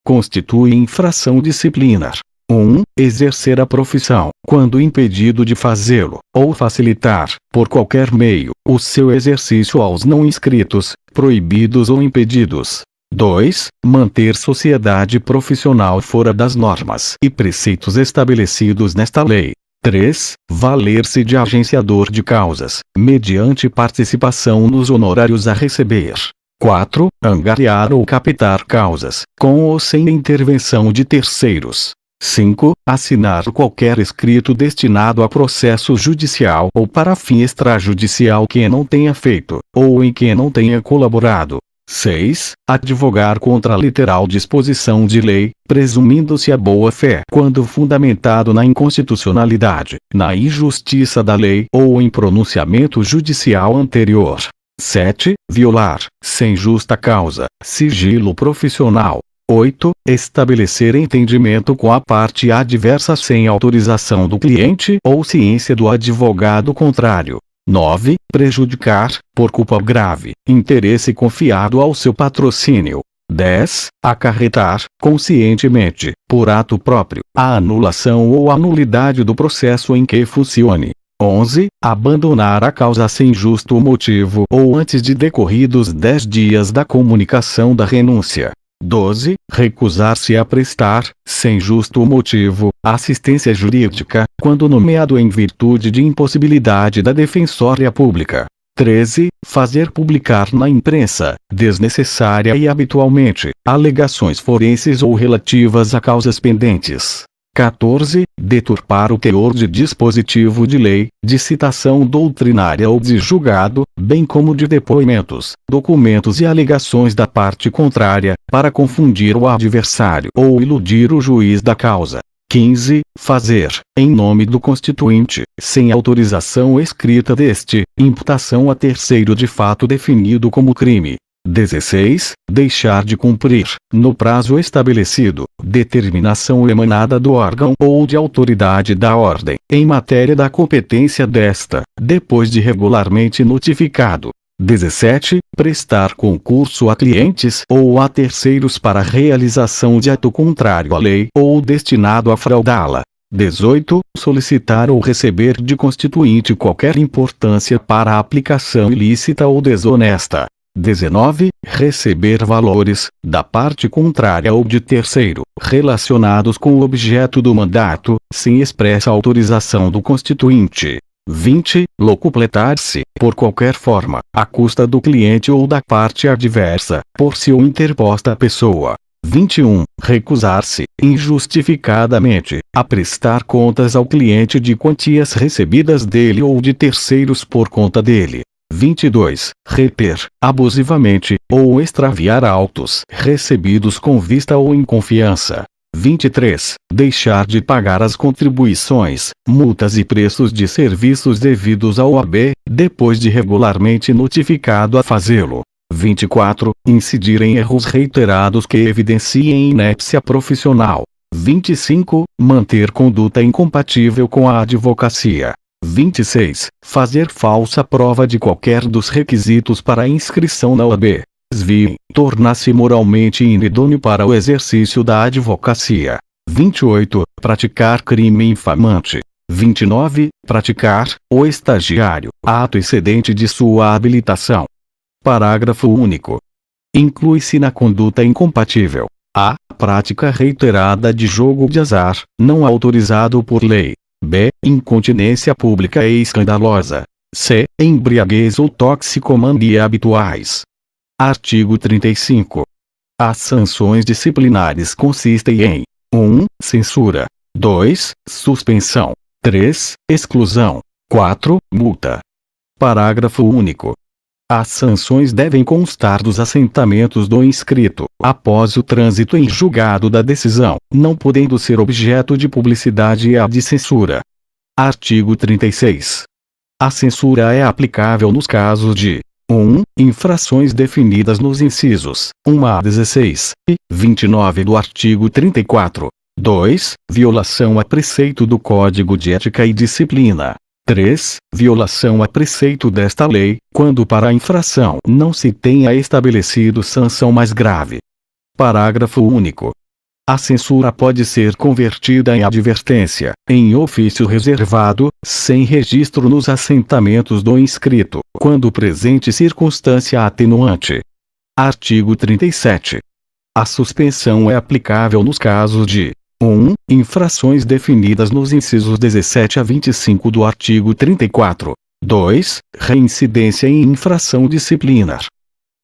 Constitui infração disciplinar: 1. Exercer a profissão, quando impedido de fazê-lo, ou facilitar, por qualquer meio, o seu exercício aos não inscritos, proibidos ou impedidos. 2. Manter sociedade profissional fora das normas e preceitos estabelecidos nesta lei. 3. Valer-se de agenciador de causas, mediante participação nos honorários a receber. 4. Angariar ou captar causas, com ou sem intervenção de terceiros. 5. Assinar qualquer escrito destinado a processo judicial ou para fim extrajudicial que não tenha feito, ou em que não tenha colaborado. 6. Advogar contra a literal disposição de lei, presumindo-se a boa-fé quando fundamentado na inconstitucionalidade, na injustiça da lei ou em pronunciamento judicial anterior. 7. Violar, sem justa causa, sigilo profissional. 8. Estabelecer entendimento com a parte adversa sem autorização do cliente ou ciência do advogado contrário. 9. Prejudicar, por culpa grave, interesse confiado ao seu patrocínio. 10. Acarretar, conscientemente, por ato próprio, a anulação ou a nulidade do processo em que funcione. 11. Abandonar a causa sem justo motivo ou antes de decorridos 10 dias da comunicação da renúncia. 12. Recusar-se a prestar, sem justo motivo, assistência jurídica, quando nomeado em virtude de impossibilidade da defensoria pública. 13. Fazer publicar na imprensa, desnecessária e habitualmente, alegações forenses ou relativas a causas pendentes. 14. Deturpar o teor de dispositivo de lei, de citação doutrinária ou de julgado, bem como de depoimentos, documentos e alegações da parte contrária, para confundir o adversário ou iludir o juiz da causa. 15. Fazer, em nome do constituinte, sem autorização escrita deste, imputação a terceiro de fato definido como crime. 16. Deixar de cumprir, no prazo estabelecido, determinação emanada do órgão ou de autoridade da ordem, em matéria da competência desta, depois de regularmente notificado. 17. Prestar concurso a clientes ou a terceiros para realização de ato contrário à lei ou destinado a fraudá-la. 18. Solicitar ou receber de constituinte qualquer importância para a aplicação ilícita ou desonesta. 19. Receber valores, da parte contrária ou de terceiro, relacionados com o objeto do mandato, sem expressa autorização do constituinte. 20. Locupletar-se, por qualquer forma, à custa do cliente ou da parte adversa, por si ou interposta pessoa. 21. Recusar-se, injustificadamente, a prestar contas ao cliente de quantias recebidas dele ou de terceiros por conta dele. 22. Reter, abusivamente, ou extraviar autos recebidos com vista ou em confiança. 23. Deixar de pagar as contribuições, multas e preços de serviços devidos ao OAB, depois de regularmente notificado a fazê-lo. 24. Incidir em erros reiterados que evidenciem inépcia profissional. 25. Manter conduta incompatível com a advocacia. 26. Fazer falsa prova de qualquer dos requisitos para a inscrição na OAB. Desvio, tornar-se moralmente inidôneo para o exercício da advocacia. 28. Praticar crime infamante. 29. Praticar, o estagiário, ato excedente de sua habilitação. Parágrafo único. Inclui-se na conduta incompatível a prática reiterada de jogo de azar, não autorizado por lei. B. Incontinência pública e escandalosa. C. Embriaguez ou toxicomania habituais. Artigo 35. As sanções disciplinares consistem em 1. Censura. 2. Suspensão. 3. Exclusão. 4. Multa. Parágrafo único. As sanções devem constar dos assentamentos do inscrito, após o trânsito em julgado da decisão, não podendo ser objeto de publicidade e a de censura. Artigo 36. A censura é aplicável nos casos de 1. Infrações definidas nos incisos 1 a 16 e 29 do artigo 34. 2. Violação a preceito do Código de Ética e Disciplina. 3. Violação a preceito desta lei, quando para a infração não se tenha estabelecido sanção mais grave. Parágrafo único. A censura pode ser convertida em advertência, em ofício reservado, sem registro nos assentamentos do inscrito, quando presente circunstância atenuante. Artigo 37. A suspensão é aplicável nos casos de 1. Infrações definidas nos incisos 17 a 25 do artigo 34. 2. Reincidência em infração disciplinar.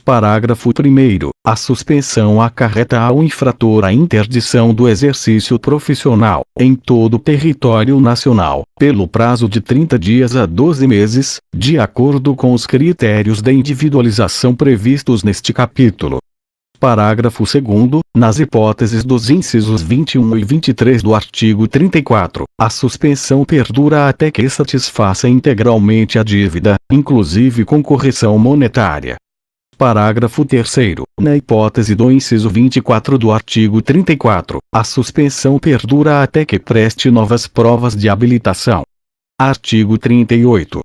Parágrafo 1º. A suspensão acarreta ao infrator a interdição do exercício profissional, em todo o território nacional, pelo prazo de 30 dias a 12 meses, de acordo com os critérios de individualização previstos neste capítulo. Parágrafo 2º. Nas hipóteses dos incisos 21 e 23 do artigo 34, a suspensão perdura até que satisfaça integralmente a dívida, inclusive com correção monetária. Parágrafo 3º. Na hipótese do inciso 24 do artigo 34, a suspensão perdura até que preste novas provas de habilitação. Artigo 38.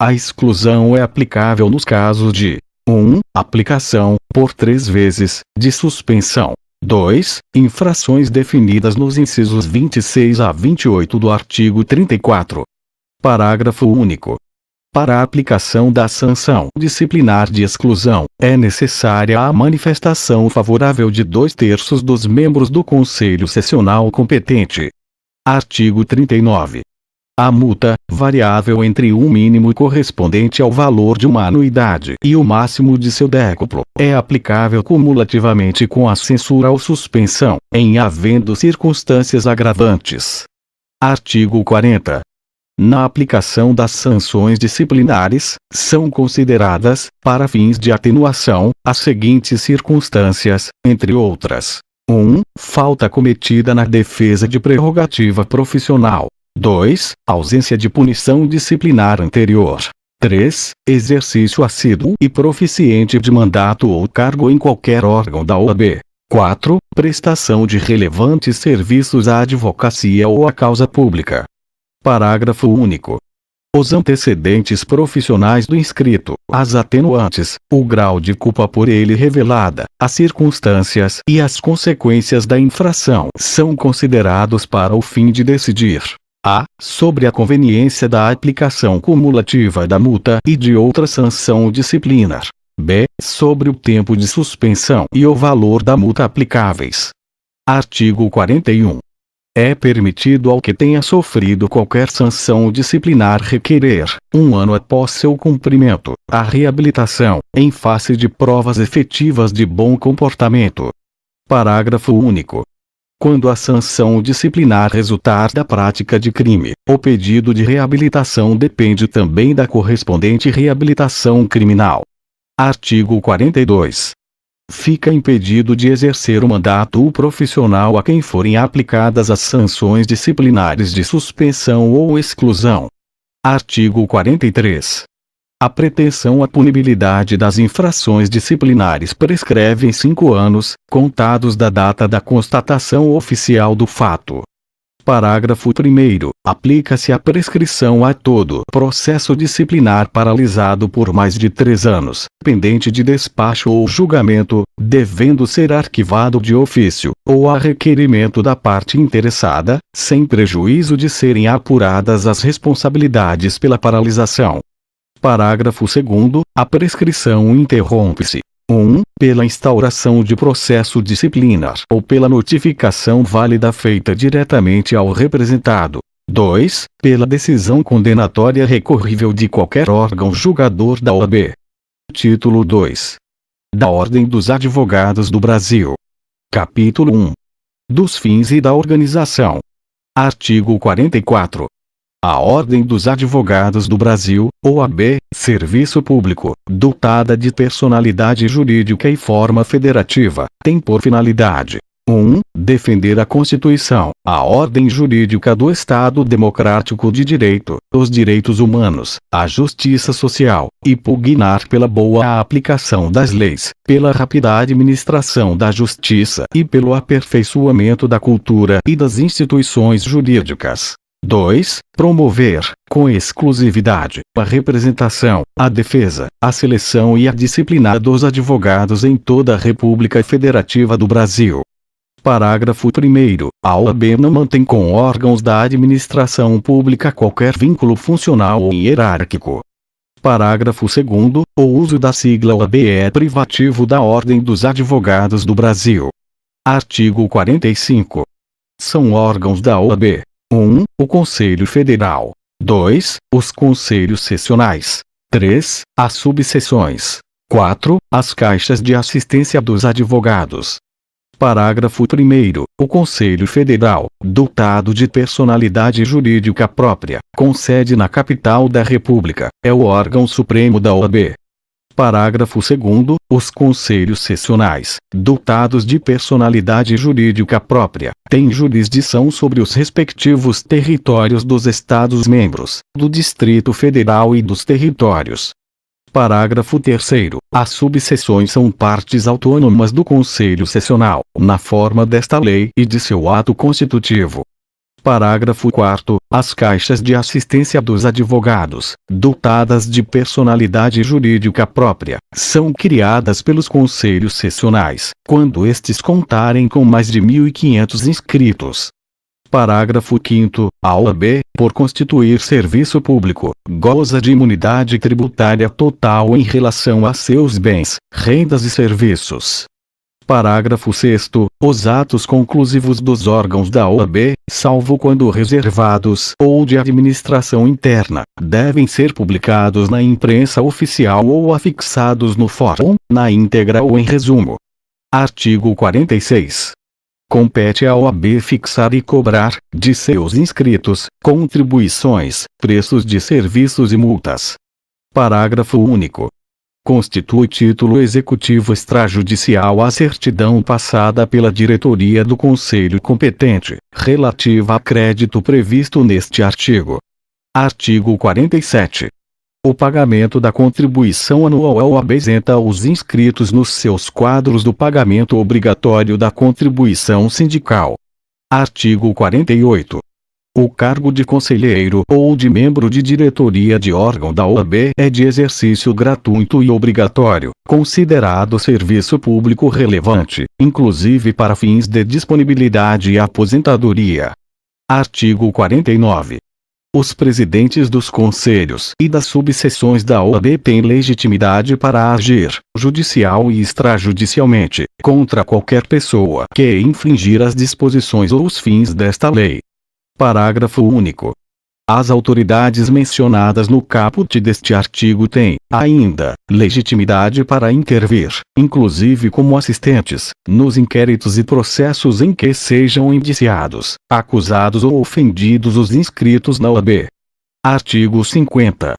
A exclusão é aplicável nos casos de 1. Aplicação, por 3 vezes, de suspensão. 2. Infrações definidas nos incisos 26 a 28 do artigo 34. Parágrafo único. Para a aplicação da sanção disciplinar de exclusão, é necessária a manifestação favorável de 2/3 dos membros do Conselho Sessional competente. Artigo 39. A multa, variável entre o mínimo correspondente ao valor de uma anuidade e o máximo de seu décuplo, é aplicável cumulativamente com a censura ou suspensão, em havendo circunstâncias agravantes. Artigo 40. Na aplicação das sanções disciplinares, são consideradas, para fins de atenuação, as seguintes circunstâncias, entre outras: 1. Falta cometida na defesa de prerrogativa profissional. 2. Ausência de punição disciplinar anterior. 3. Exercício assíduo e proficiente de mandato ou cargo em qualquer órgão da OAB. 4. Prestação de relevantes serviços à advocacia ou à causa pública. Parágrafo único. Os antecedentes profissionais do inscrito, as atenuantes, o grau de culpa por ele revelada, as circunstâncias e as consequências da infração são considerados para o fim de decidir: a. Sobre a conveniência da aplicação cumulativa da multa e de outra sanção disciplinar. b. Sobre o tempo de suspensão e o valor da multa aplicáveis. Artigo 41. É permitido ao que tenha sofrido qualquer sanção disciplinar requerer, 1 ano após seu cumprimento, a reabilitação, em face de provas efetivas de bom comportamento. Parágrafo único. Quando a sanção disciplinar resultar da prática de crime, o pedido de reabilitação depende também da correspondente reabilitação criminal. Artigo 42. Fica impedido de exercer o mandato profissional a quem forem aplicadas as sanções disciplinares de suspensão ou exclusão. Artigo 43. A pretensão à punibilidade das infrações disciplinares prescreve em 5 anos, contados da data da constatação oficial do fato. Parágrafo 1º. Aplica-se a prescrição a todo processo disciplinar paralisado por mais de 3 anos, pendente de despacho ou julgamento, devendo ser arquivado de ofício, ou a requerimento da parte interessada, sem prejuízo de serem apuradas as responsabilidades pela paralisação. Parágrafo 2º. A prescrição interrompe-se: 1. Pela instauração de processo disciplinar ou pela notificação válida feita diretamente ao representado. 2. Pela decisão condenatória recorrível de qualquer órgão julgador da OAB. Título 2. Da Ordem dos Advogados do Brasil. Capítulo 1. Dos fins e da organização. Artigo 44. A Ordem dos Advogados do Brasil, OAB, serviço público, dotada de personalidade jurídica e forma federativa, tem por finalidade: 1. Defender a Constituição, a ordem jurídica do Estado Democrático de Direito, os direitos humanos, a justiça social, e pugnar pela boa aplicação das leis, pela rápida administração da justiça e pelo aperfeiçoamento da cultura e das instituições jurídicas. 2. Promover, com exclusividade, a representação, a defesa, a seleção e a disciplina dos advogados em toda a República Federativa do Brasil. Parágrafo 1º. A OAB não mantém com órgãos da administração pública qualquer vínculo funcional ou hierárquico. Parágrafo 2º. O uso da sigla OAB é privativo da Ordem dos Advogados do Brasil. Artigo 45. São órgãos da OAB: 1. O Conselho Federal. 2. Os Conselhos Secionais. 3. As Subseções. 4. As Caixas de Assistência dos Advogados. Parágrafo 1º. O Conselho Federal, dotado de personalidade jurídica própria, com sede na capital da República, é o órgão supremo da OAB. Parágrafo 2º. Os Conselhos Secionais, dotados de personalidade jurídica própria, têm jurisdição sobre os respectivos territórios dos Estados-membros, do Distrito Federal e dos territórios. Parágrafo 3º. As subseções são partes autônomas do Conselho Secional, na forma desta lei e de seu ato constitutivo. Parágrafo 4º. As caixas de assistência dos advogados, dotadas de personalidade jurídica própria, são criadas pelos conselhos secionais, quando estes contarem com mais de 1.500 inscritos. Parágrafo 5º. A OAB, por constituir serviço público, goza de imunidade tributária total em relação a seus bens, rendas e serviços. Parágrafo 6º. Os atos conclusivos dos órgãos da OAB, salvo quando reservados ou de administração interna, devem ser publicados na imprensa oficial ou afixados no fórum, na íntegra ou em resumo. Artigo 46. Compete à OAB fixar e cobrar, de seus inscritos, contribuições, preços de serviços e multas. Parágrafo único. Constitui título executivo extrajudicial a certidão passada pela diretoria do Conselho competente, relativa a crédito previsto neste artigo. Artigo 47. O pagamento da contribuição anual à OAB isenta os inscritos nos seus quadros do pagamento obrigatório da contribuição sindical. Artigo 48. O cargo de conselheiro ou de membro de diretoria de órgão da OAB é de exercício gratuito e obrigatório, considerado serviço público relevante, inclusive para fins de disponibilidade e aposentadoria. Artigo 49. Os presidentes dos conselhos e das subseções da OAB têm legitimidade para agir, judicial e extrajudicialmente, contra qualquer pessoa que infringir as disposições ou os fins desta lei. Parágrafo único. As autoridades mencionadas no caput deste artigo têm, ainda, legitimidade para intervir, inclusive como assistentes, nos inquéritos e processos em que sejam indiciados, acusados ou ofendidos os inscritos na OAB. Artigo 50.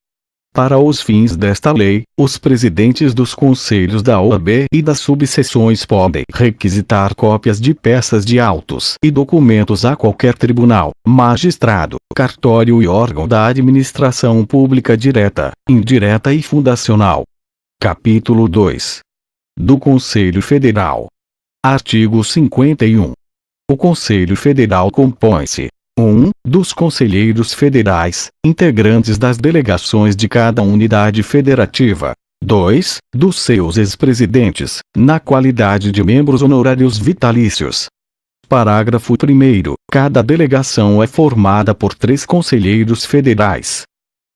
Para os fins desta lei, os presidentes dos conselhos da OAB e das subseções podem requisitar cópias de peças de autos e documentos a qualquer tribunal, magistrado, cartório e órgão da administração pública direta, indireta e fundacional. Capítulo 2. Do Conselho Federal. Artigo 51. O Conselho Federal compõe-se: 1. Dos conselheiros federais, integrantes das delegações de cada unidade federativa. 2. Dos seus ex-presidentes, na qualidade de membros honorários vitalícios. Parágrafo 1º. Cada delegação é formada por 3 conselheiros federais.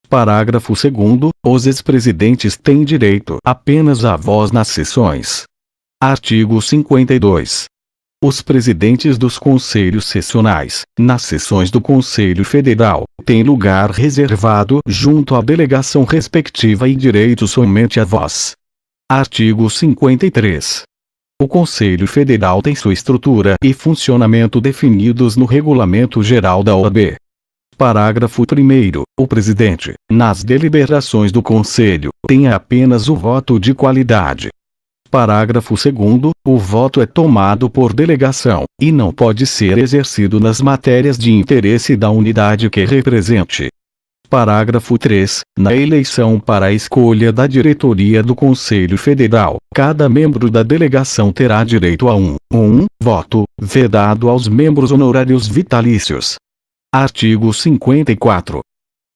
Parágrafo 2º. Os ex-presidentes têm direito apenas à voz nas sessões. Artigo 52. Os presidentes dos conselhos sessionais, nas sessões do Conselho Federal, têm lugar reservado junto à delegação respectiva e direito somente à voz. Artigo 53. O Conselho Federal tem sua estrutura e funcionamento definidos no Regulamento Geral da OAB. Parágrafo 1º. O presidente, nas deliberações do Conselho, tem apenas o voto de qualidade. Parágrafo 2º. O voto é tomado por delegação, e não pode ser exercido nas matérias de interesse da unidade que represente. Parágrafo 3. Na eleição para a escolha da diretoria do Conselho Federal, cada membro da delegação terá direito a um voto, vedado aos membros honorários vitalícios. Artigo 54.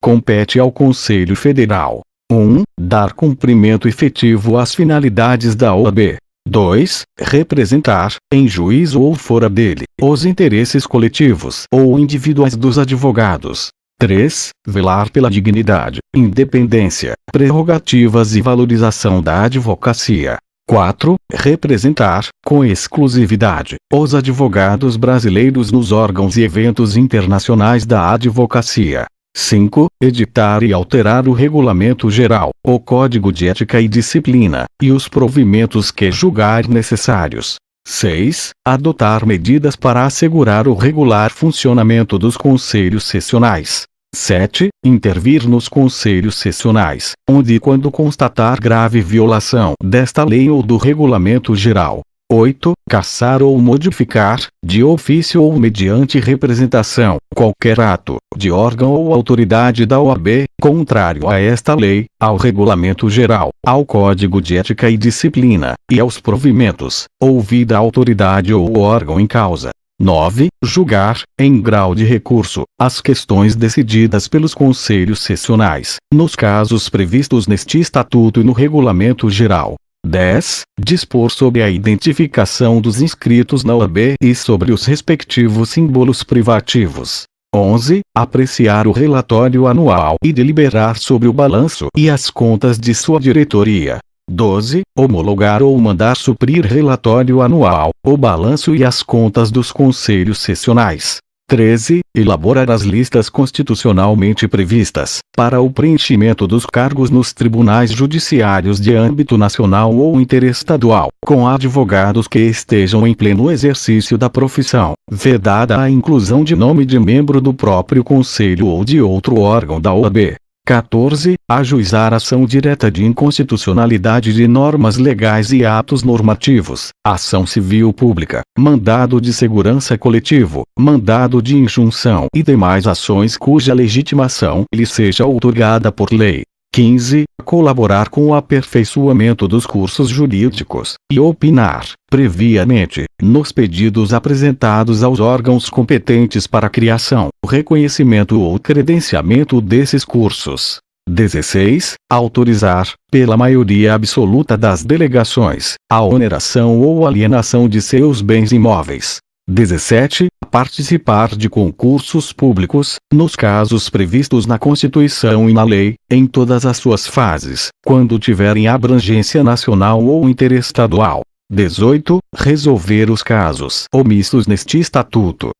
Compete ao Conselho Federal: 1. Dar cumprimento efetivo às finalidades da OAB. 2. Representar, em juízo ou fora dele, os interesses coletivos ou individuais dos advogados. 3. Velar pela dignidade, independência, prerrogativas e valorização da advocacia. 4. Representar, com exclusividade, os advogados brasileiros nos órgãos e eventos internacionais da advocacia. 5. Editar e alterar o Regulamento Geral, o Código de Ética e Disciplina, e os provimentos que julgar necessários. 6. Adotar medidas para assegurar o regular funcionamento dos conselhos sessionais. 7. Intervir nos conselhos sessionais, onde e quando constatar grave violação desta lei ou do Regulamento Geral. 8. Cassar ou modificar, de ofício ou mediante representação, qualquer ato, de órgão ou autoridade da OAB, contrário a esta lei, ao Regulamento Geral, ao Código de Ética e Disciplina, e aos provimentos, ouvida a autoridade ou o órgão em causa. 9. Julgar, em grau de recurso, as questões decididas pelos conselhos sessionais, nos casos previstos neste Estatuto e no Regulamento Geral. 10. Dispor sobre a identificação dos inscritos na OAB e sobre os respectivos símbolos privativos. 11. Apreciar o relatório anual e deliberar sobre o balanço e as contas de sua diretoria. 12. Homologar ou mandar suprir relatório anual, o balanço e as contas dos conselhos sessionais. 13. Elaborar as listas constitucionalmente previstas para o preenchimento dos cargos nos tribunais judiciários de âmbito nacional ou interestadual, com advogados que estejam em pleno exercício da profissão, vedada a inclusão de nome de membro do próprio conselho ou de outro órgão da OAB. 14. Ajuizar ação direta de inconstitucionalidade de normas legais e atos normativos, ação civil pública, mandado de segurança coletivo, mandado de injunção e demais ações cuja legitimação lhe seja outorgada por lei. 15. Colaborar com o aperfeiçoamento dos cursos jurídicos, e opinar, previamente, nos pedidos apresentados aos órgãos competentes para a criação, reconhecimento ou credenciamento desses cursos. 16. Autorizar, pela maioria absoluta das delegações, a oneração ou alienação de seus bens imóveis. 17. Participar de concursos públicos, nos casos previstos na Constituição e na lei, em todas as suas fases, quando tiverem abrangência nacional ou interestadual. 18. Resolver os casos omissos neste estatuto.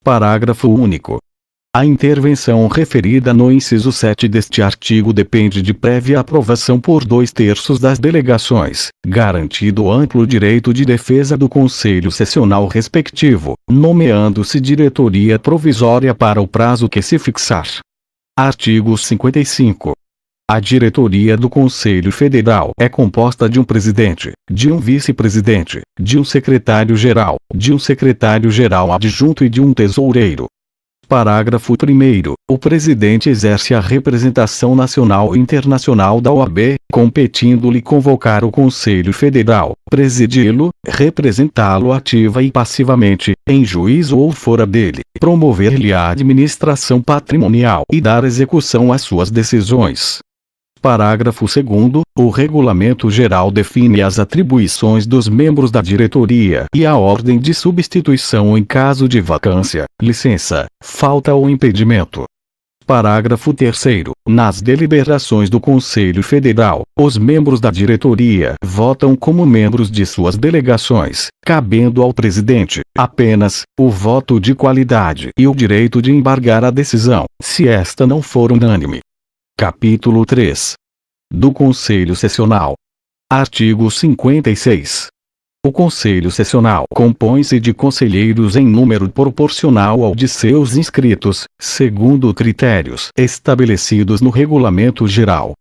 Parágrafo único. A intervenção referida no inciso 7 deste artigo depende de prévia aprovação por 2/3 das delegações, garantido amplo direito de defesa do Conselho Sessional respectivo, nomeando-se diretoria provisória para o prazo que se fixar. Artigo 55. A diretoria do Conselho Federal é composta de um presidente, de um vice-presidente, de um secretário-geral, de um secretário-geral adjunto e de um tesoureiro. Parágrafo 1º. O presidente exerce a representação nacional e internacional da OAB, competindo-lhe convocar o Conselho Federal, presidi-lo, representá-lo ativa e passivamente, em juízo ou fora dele, promover-lhe a administração patrimonial e dar execução às suas decisões. Parágrafo 2º. O Regulamento Geral define as atribuições dos membros da diretoria e a ordem de substituição em caso de vacância, licença, falta ou impedimento. Parágrafo 3º. Nas deliberações do Conselho Federal, os membros da diretoria votam como membros de suas delegações, cabendo ao presidente, apenas, o voto de qualidade e o direito de embargar a decisão, se esta não for unânime. Capítulo 3. Do Conselho Sessional. Artigo 56. O Conselho Sessional compõe-se de conselheiros em número proporcional ao de seus inscritos, segundo critérios estabelecidos no Regulamento Geral.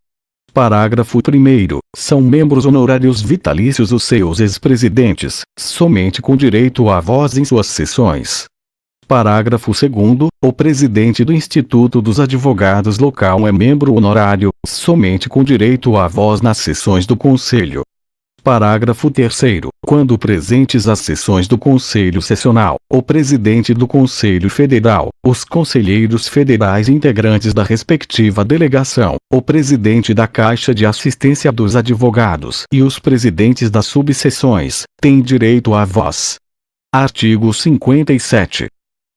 Parágrafo 1º. São membros honorários vitalícios os seus ex-presidentes, somente com direito à voz em suas sessões. Parágrafo 2º. O presidente do Instituto dos Advogados Local é membro honorário, somente com direito à voz nas sessões do Conselho. Parágrafo 3º. Quando presentes às sessões do Conselho Sessional, o presidente do Conselho Federal, os conselheiros federais integrantes da respectiva delegação, o presidente da Caixa de Assistência dos Advogados e os presidentes das subseções, têm direito à voz. Artigo 57.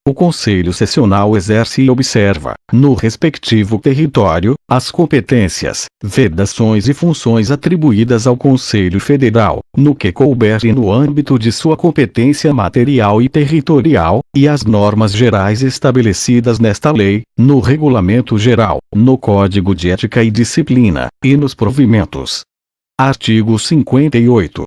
O Conselho Sessional exerce e observa, no respectivo território, as competências, vedações e funções atribuídas ao Conselho Federal, no que couber e no âmbito de sua competência material e territorial, e as normas gerais estabelecidas nesta lei, no Regulamento Geral, no Código de Ética e Disciplina, e nos provimentos. Artigo 58.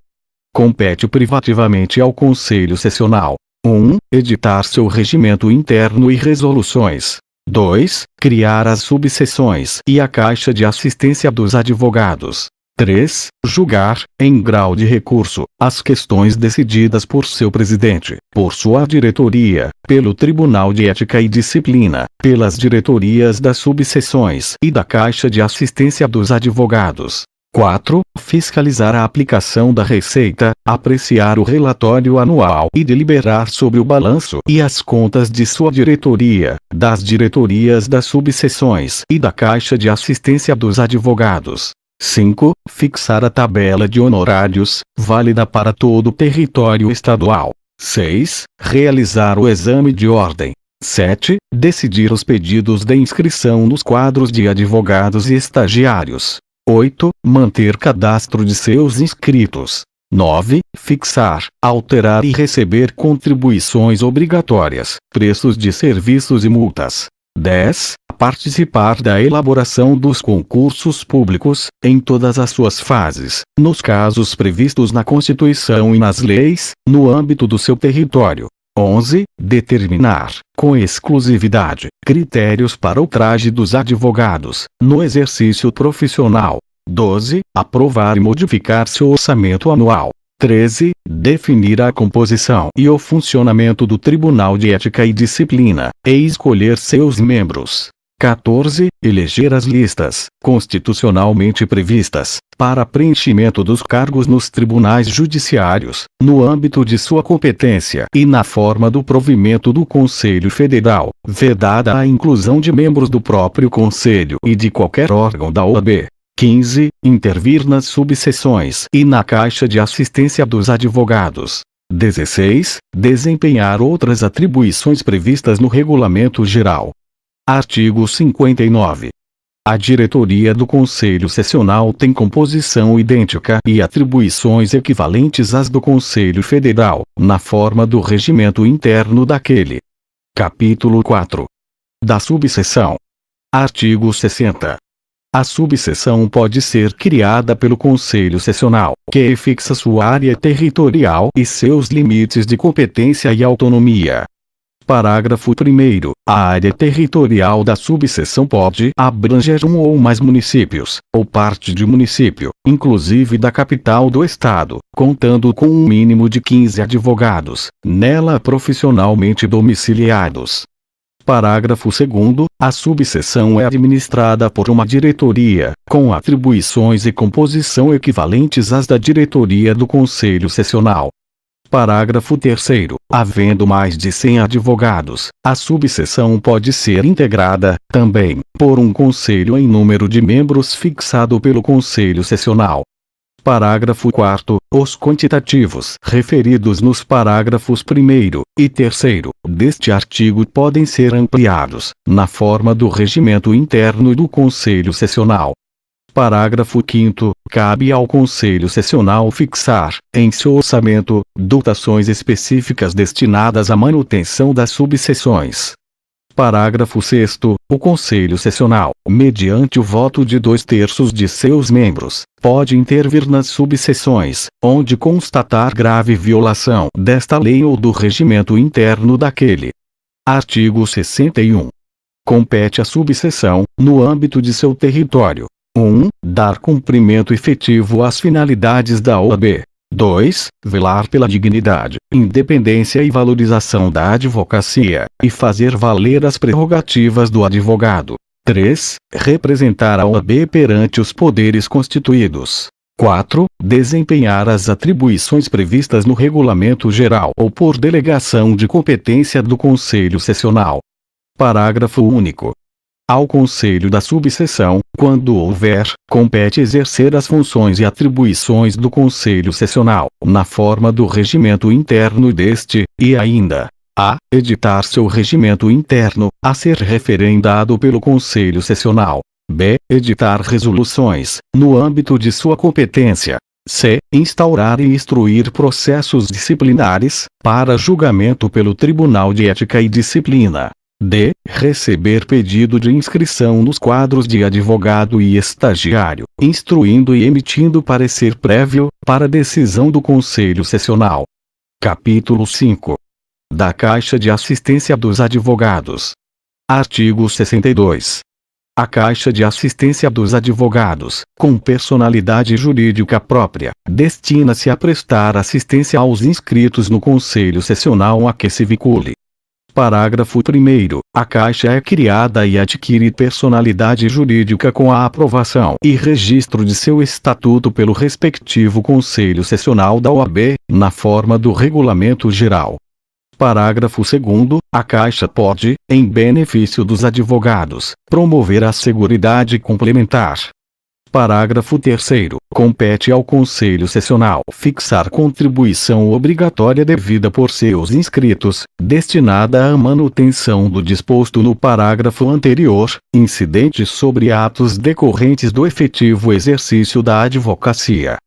Compete privativamente ao Conselho Sessional: 1. Editar seu regimento interno e resoluções. 2. Criar as subseções e a Caixa de Assistência dos Advogados. 3. Julgar, em grau de recurso, as questões decididas por seu presidente, por sua diretoria, pelo Tribunal de Ética e Disciplina, pelas diretorias das subseções e da Caixa de Assistência dos Advogados. 4. Fiscalizar a aplicação da receita, apreciar o relatório anual e deliberar sobre o balanço e as contas de sua diretoria, das diretorias das subseções e da Caixa de Assistência dos Advogados. 5. Fixar a tabela de honorários, válida para todo o território estadual. 6. Realizar o exame de ordem. 7. Decidir os pedidos de inscrição nos quadros de advogados e estagiários. 8. Manter cadastro de seus inscritos. 9. Fixar, alterar e receber contribuições obrigatórias, preços de serviços e multas. 10. Participar da elaboração dos concursos públicos, em todas as suas fases, nos casos previstos na Constituição e nas leis, no âmbito do seu território. 11. Determinar, com exclusividade, critérios para o traje dos advogados, no exercício profissional. 12. Aprovar e modificar seu orçamento anual. 13. Definir a composição e o funcionamento do Tribunal de Ética e Disciplina, e escolher seus membros. 14. Eleger as listas, constitucionalmente previstas, para preenchimento dos cargos nos tribunais judiciários, no âmbito de sua competência e na forma do provimento do Conselho Federal, vedada a inclusão de membros do próprio Conselho e de qualquer órgão da OAB. 15. Intervir nas subseções e na Caixa de Assistência dos Advogados. 16. Desempenhar outras atribuições previstas no Regulamento Geral. Artigo 59. A diretoria do Conselho Sessional tem composição idêntica e atribuições equivalentes às do Conselho Federal, na forma do regimento interno daquele. Capítulo 4. Da subseção. Artigo 60. A subseção pode ser criada pelo Conselho Sessional, que fixa sua área territorial e seus limites de competência e autonomia. Parágrafo 1º. A área territorial da subseção pode abranger um ou mais municípios, ou parte de município, inclusive da capital do estado, contando com um mínimo de 15 advogados, nela profissionalmente domiciliados. Parágrafo 2º. A subseção é administrada por uma diretoria, com atribuições e composição equivalentes às da diretoria do Conselho Sessional. Parágrafo 3º. Havendo mais de 100 advogados, a subseção pode ser integrada, também, por um conselho em número de membros fixado pelo Conselho Sessional. Parágrafo 4º. Os quantitativos referidos nos parágrafos 1º e 3º deste artigo podem ser ampliados, na forma do regimento interno do Conselho Sessional. Parágrafo 5º. Cabe ao Conselho Sessional fixar, em seu orçamento, dotações específicas destinadas à manutenção das subseções. Parágrafo 6º. O Conselho Sessional, mediante o voto de 2/3 de seus membros, pode intervir nas subseções, onde constatar grave violação desta lei ou do regimento interno daquele. Artigo 61. Compete à subseção, no âmbito de seu território: 1. Dar cumprimento efetivo às finalidades da OAB. 2. Velar pela dignidade, independência e valorização da advocacia, e fazer valer as prerrogativas do advogado. 3. Representar a OAB perante os poderes constituídos. 4. Desempenhar as atribuições previstas no Regulamento Geral ou por delegação de competência do Conselho Sessional. Parágrafo único. Ao Conselho da Subseção, quando houver, compete exercer as funções e atribuições do Conselho Sessional, na forma do regimento interno deste, e ainda: a. Editar seu regimento interno, a ser referendado pelo Conselho Sessional. b. Editar resoluções, no âmbito de sua competência. c. Instaurar e instruir processos disciplinares, para julgamento pelo Tribunal de Ética e Disciplina. d. Receber pedido de inscrição nos quadros de advogado e estagiário, instruindo e emitindo parecer prévio, para decisão do Conselho Sessional. Capítulo 5. Da Caixa de Assistência dos Advogados. Artigo 62. A Caixa de Assistência dos Advogados, com personalidade jurídica própria, destina-se a prestar assistência aos inscritos no Conselho Sessional a que se vincule. Parágrafo 1º. A Caixa é criada e adquire personalidade jurídica com a aprovação e registro de seu estatuto pelo respectivo Conselho Sessional da OAB, na forma do Regulamento Geral. Parágrafo 2º. A Caixa pode, em benefício dos advogados, promover a seguridade complementar. Parágrafo 3º. compete ao Conselho Sessional fixar contribuição obrigatória devida por seus inscritos, destinada à manutenção do disposto no parágrafo anterior, incidente sobre atos decorrentes do efetivo exercício da advocacia.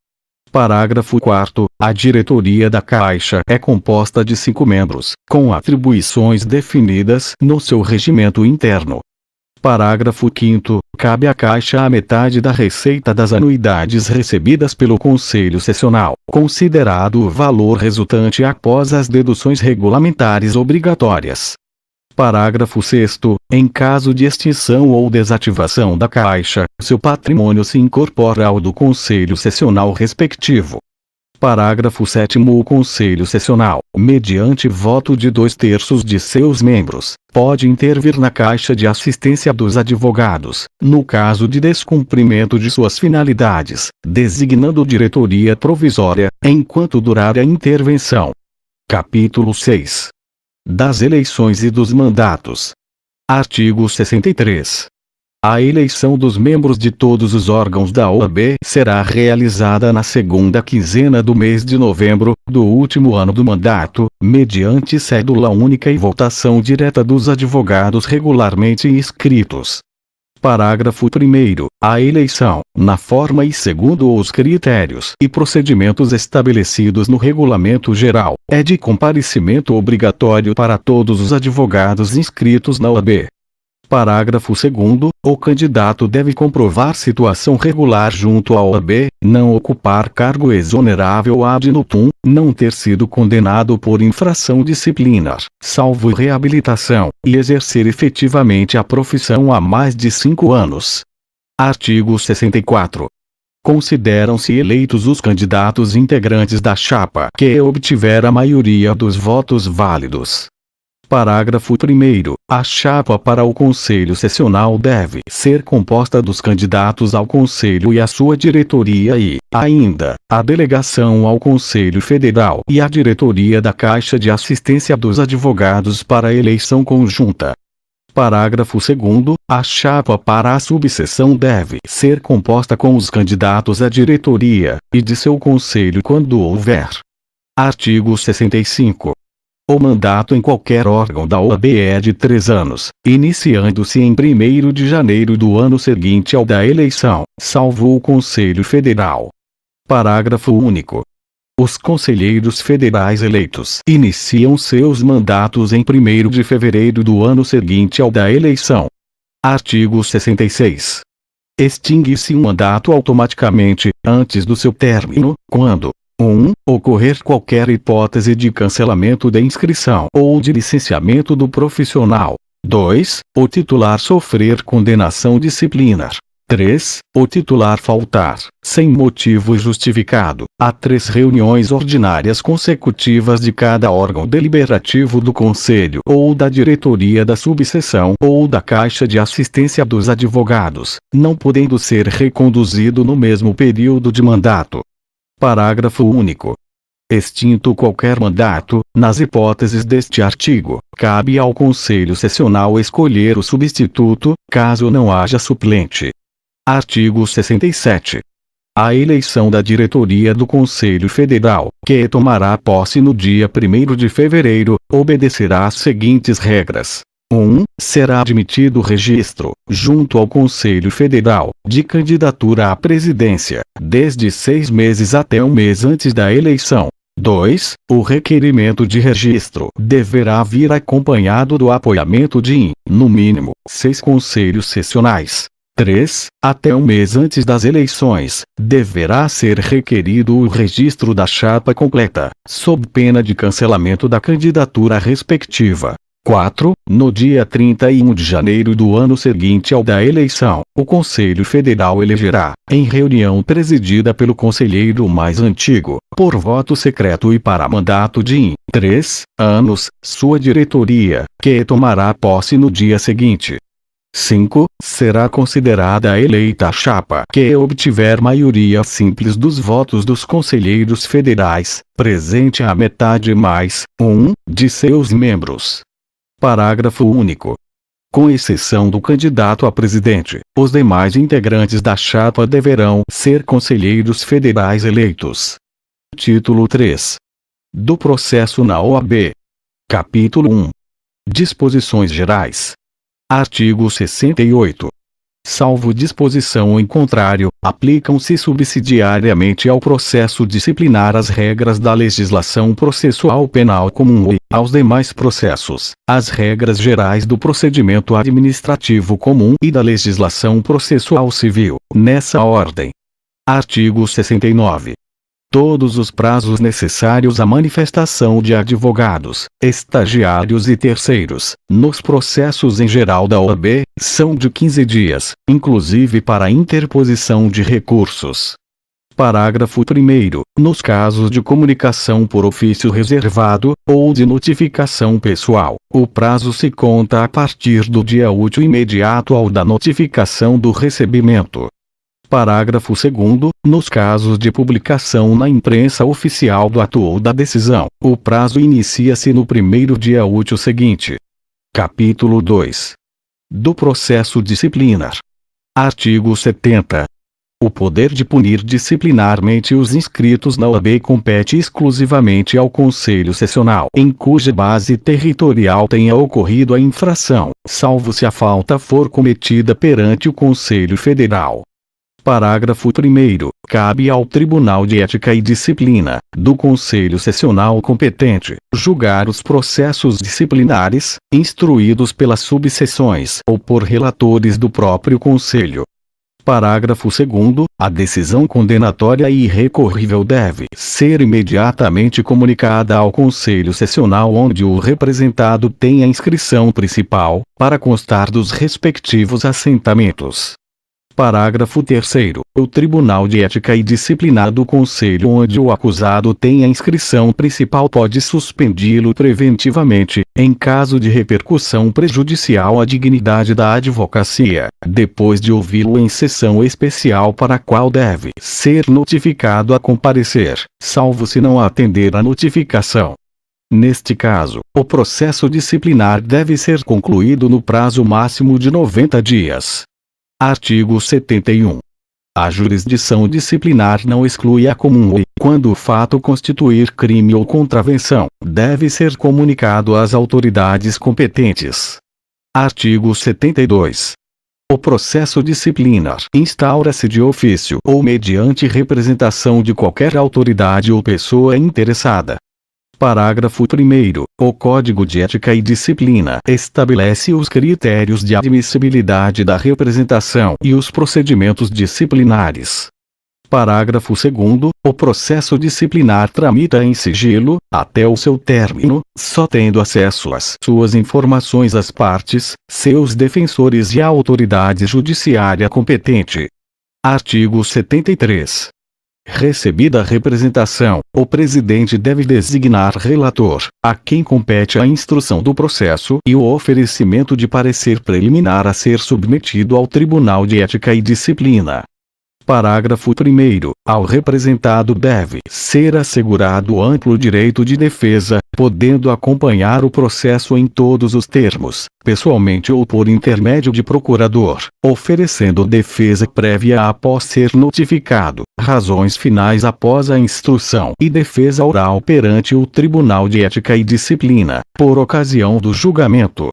Parágrafo 4º. A diretoria da Caixa é composta de 5 membros, com atribuições definidas no seu regimento interno. Parágrafo 5º. Cabe à Caixa a metade da receita das anuidades recebidas pelo Conselho Sessional, considerado o valor resultante após as deduções regulamentares obrigatórias. Parágrafo 6º. Em caso de extinção ou desativação da Caixa, seu patrimônio se incorpora ao do Conselho Sessional respectivo. Parágrafo 7º. O Conselho Sessional, mediante voto de 2/3 de seus membros, pode intervir na Caixa de Assistência dos Advogados, no caso de descumprimento de suas finalidades, designando diretoria provisória, enquanto durar a intervenção. Capítulo 6. Das eleições e dos mandatos. Artigo 63. A eleição dos membros de todos os órgãos da OAB será realizada na segunda quinzena do mês de novembro, do último ano do mandato, mediante cédula única e votação direta dos advogados regularmente inscritos. Parágrafo 1º. A eleição, na forma e segundo os critérios e procedimentos estabelecidos no Regulamento Geral, é de comparecimento obrigatório para todos os advogados inscritos na OAB. Parágrafo 2º. O candidato deve comprovar situação regular junto à OAB, não ocupar cargo exonerável ad nutum, não ter sido condenado por infração disciplinar, salvo reabilitação, e exercer efetivamente a profissão há mais de 5 anos. Artigo 64. Consideram-se eleitos os candidatos integrantes da chapa que obtiver a maioria dos votos válidos. Parágrafo 1º. A chapa para o Conselho Sessional deve ser composta dos candidatos ao Conselho e à sua diretoria e, ainda, a delegação ao Conselho Federal e a diretoria da Caixa de Assistência dos Advogados para a eleição conjunta. Parágrafo 2º. A chapa para a subseção deve ser composta com os candidatos à diretoria e de seu conselho quando houver. Artigo 65. O mandato em qualquer órgão da OAB é de 3 anos, iniciando-se em 1º de janeiro do ano seguinte ao da eleição, salvo o Conselho Federal. Parágrafo único. Os conselheiros federais eleitos iniciam seus mandatos em 1º de fevereiro do ano seguinte ao da eleição. Artigo 66. Extingue-se um mandato automaticamente, antes do seu término, quando 1. Ocorrer qualquer hipótese de cancelamento da inscrição ou de licenciamento do profissional. 2. O titular sofrer condenação disciplinar. 3. O titular faltar, sem motivo justificado, a 3 reuniões ordinárias consecutivas de cada órgão deliberativo do Conselho ou da diretoria da subseção ou da Caixa de Assistência dos Advogados, não podendo ser reconduzido no mesmo período de mandato. Parágrafo único. Extinto qualquer mandato, nas hipóteses deste artigo, cabe ao Conselho Sessional escolher o substituto, caso não haja suplente. Artigo 67. A eleição da diretoria do Conselho Federal, que tomará posse no dia 1º de fevereiro, obedecerá às seguintes regras. 1. Será admitido o registro, junto ao Conselho Federal, de candidatura à presidência, desde 6 meses até 1 mês antes da eleição. 2. O requerimento de registro deverá vir acompanhado do apoiamento de, no mínimo, 6 conselhos sessionais. 3. Até 1 mês antes das eleições, deverá ser requerido o registro da chapa completa, sob pena de cancelamento da candidatura respectiva. 4. No dia 31 de janeiro do ano seguinte ao da eleição, o Conselho Federal elegerá, em reunião presidida pelo conselheiro mais antigo, por voto secreto e para mandato de 3 anos, sua diretoria, que tomará posse no dia seguinte. 5. Será considerada eleita a chapa que obtiver maioria simples dos votos dos conselheiros federais, presente a metade mais 1 de seus membros. Parágrafo único. Com exceção do candidato a presidente, os demais integrantes da chapa deverão ser conselheiros federais eleitos. Título 3. Do processo na OAB. Capítulo 1. Disposições gerais. Artigo 68. Salvo disposição em contrário, aplicam-se subsidiariamente ao processo disciplinar as regras da legislação processual penal comum e, aos demais processos, as regras gerais do procedimento administrativo comum e da legislação processual civil, nessa ordem. Artigo 69. Todos os prazos necessários à manifestação de advogados, estagiários e terceiros, nos processos em geral da OAB, são de 15 dias, inclusive para interposição de recursos. Parágrafo 1º. Nos casos de comunicação por ofício reservado, ou de notificação pessoal, o prazo se conta a partir do dia útil imediato ao da notificação do recebimento. Parágrafo 2º. Nos casos de publicação na imprensa oficial do ato ou da decisão, o prazo inicia-se no primeiro dia útil seguinte. Capítulo 2. Do processo disciplinar. Artigo 70. O poder de punir disciplinarmente os inscritos na OAB compete exclusivamente ao Conselho Sessional em cuja base territorial tenha ocorrido a infração, salvo se a falta for cometida perante o Conselho Federal. Parágrafo 1º. Cabe ao Tribunal de Ética e Disciplina, do Conselho Sessional competente, julgar os processos disciplinares, instruídos pelas subseções ou por relatores do próprio Conselho. Parágrafo 2º. A decisão condenatória e irrecorrível deve ser imediatamente comunicada ao Conselho Sessional onde o representado tem a inscrição principal, para constar dos respectivos assentamentos. Parágrafo 3º. O Tribunal de Ética e Disciplina do Conselho onde o acusado tem a inscrição principal pode suspendi-lo preventivamente, em caso de repercussão prejudicial à dignidade da advocacia, depois de ouvi-lo em sessão especial para a qual deve ser notificado a comparecer, salvo se não atender à notificação. Neste caso, o processo disciplinar deve ser concluído no prazo máximo de 90 dias. Artigo 71. A jurisdição disciplinar não exclui a comum e, quando o fato constituir crime ou contravenção, deve ser comunicado às autoridades competentes. Artigo 72. O processo disciplinar instaura-se de ofício ou mediante representação de qualquer autoridade ou pessoa interessada. Parágrafo 1º. O Código de Ética e Disciplina estabelece os critérios de admissibilidade da representação e os procedimentos disciplinares. Parágrafo 2º. O processo disciplinar tramita em sigilo, até o seu término, só tendo acesso às suas informações as partes, seus defensores e a autoridade judiciária competente. Artigo 73. Recebida a representação, o presidente deve designar relator, a quem compete a instrução do processo e o oferecimento de parecer preliminar a ser submetido ao Tribunal de Ética e Disciplina. Parágrafo 1º. Ao representado deve ser assegurado amplo direito de defesa, podendo acompanhar o processo em todos os termos, pessoalmente ou por intermédio de procurador, oferecendo defesa prévia após ser notificado, razões finais após a instrução e defesa oral perante o Tribunal de Ética e Disciplina, por ocasião do julgamento.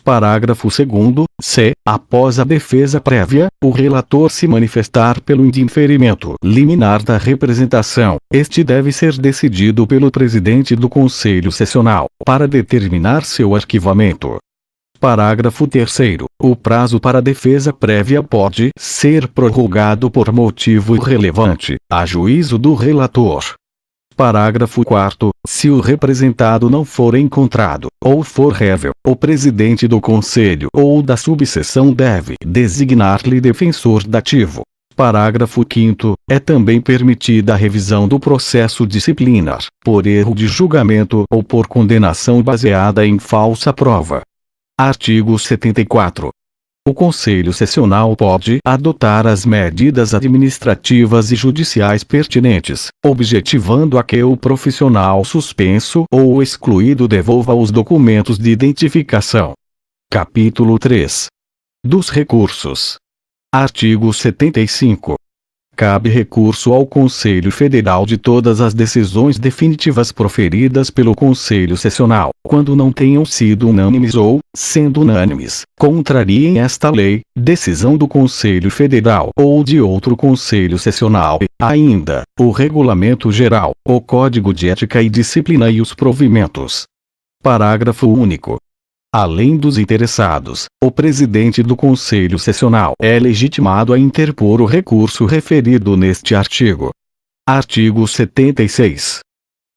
Parágrafo 2º. Se, após a defesa prévia, o relator se manifestar pelo indeferimento liminar da representação, este deve ser decidido pelo presidente do Conselho Sessional, para determinar seu arquivamento. Parágrafo 3º. O prazo para defesa prévia pode ser prorrogado por motivo irrelevante, a juízo do relator. Parágrafo 4º. Se o representado não for encontrado, ou for rével, o presidente do Conselho ou da subseção deve designar-lhe defensor dativo. Parágrafo 5º. É também permitida a revisão do processo disciplinar, por erro de julgamento ou por condenação baseada em falsa prova. Artigo 74. O Conselho Sessional pode adotar as medidas administrativas e judiciais pertinentes, objetivando a que o profissional suspenso ou excluído devolva os documentos de identificação. Capítulo 3. Dos recursos. Artigo 75. Cabe recurso ao Conselho Federal de todas as decisões definitivas proferidas pelo Conselho Sessional, quando não tenham sido unânimes ou, sendo unânimes, contrariem esta lei, decisão do Conselho Federal ou de outro Conselho Sessional e, ainda, o Regulamento Geral, o Código de Ética e Disciplina e os provimentos. Parágrafo único. Além dos interessados, o presidente do Conselho Sessional é legitimado a interpor o recurso referido neste artigo. Artigo 76.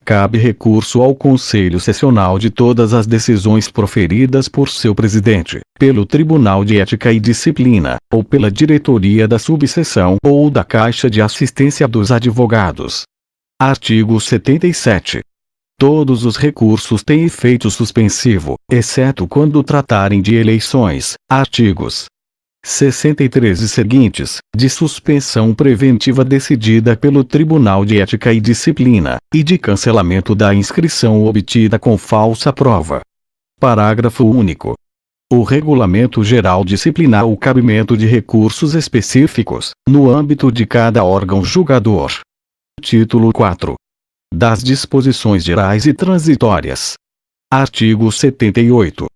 Cabe recurso ao Conselho Sessional de todas as decisões proferidas por seu presidente, pelo Tribunal de Ética e Disciplina, ou pela diretoria da subseção ou da Caixa de Assistência dos Advogados. Artigo 77. Todos os recursos têm efeito suspensivo, exceto quando tratarem de eleições. Artigos 63 e seguintes, de suspensão preventiva decidida pelo Tribunal de Ética e Disciplina, e de cancelamento da inscrição obtida com falsa prova. Parágrafo único. O Regulamento Geral disciplina o cabimento de recursos específicos, no âmbito de cada órgão julgador. Título 4. Das disposições gerais e transitórias. Artigo 78.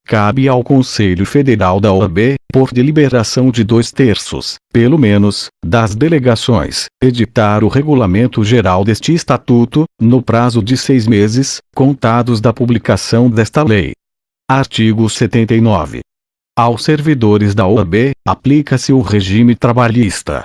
Cabe ao Conselho Federal da OAB, por deliberação de 2/3, pelo menos, das delegações, editar o regulamento geral deste Estatuto, no prazo de 6 meses, contados da publicação desta lei. Artigo 79. Aos servidores da OAB, aplica-se o regime trabalhista.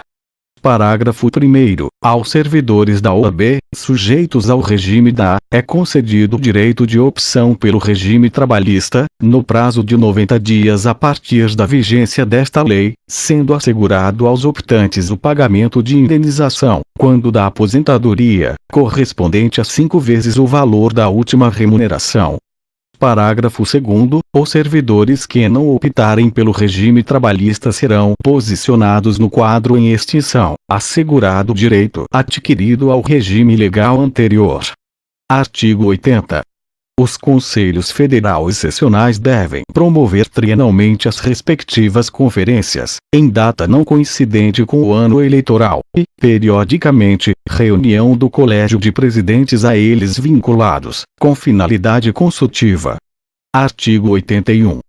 Parágrafo 1º. Aos servidores da OAB, sujeitos ao regime da, é concedido o direito de opção pelo regime trabalhista, no prazo de 90 dias a partir da vigência desta lei, sendo assegurado aos optantes o pagamento de indenização, quando da aposentadoria, correspondente a 5 vezes o valor da última remuneração. Parágrafo 2º. Os servidores que não optarem pelo regime trabalhista serão posicionados no quadro em extinção, assegurado o direito adquirido ao regime legal anterior. Artigo 80. Os Conselhos Federal e Sessionais devem promover trienalmente as respectivas conferências, em data não coincidente com o ano eleitoral, e, periodicamente, reunião do Colégio de Presidentes a eles vinculados, com finalidade consultiva. Artigo 81.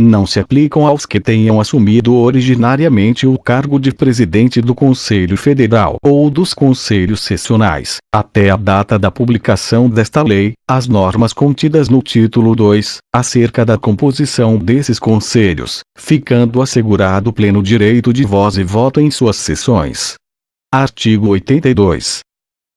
Não se aplicam aos que tenham assumido originariamente o cargo de presidente do Conselho Federal ou dos Conselhos Sessionais, até a data da publicação desta lei, as normas contidas no título 2, acerca da composição desses conselhos, ficando assegurado pleno direito de voz e voto em suas sessões. Artigo 82.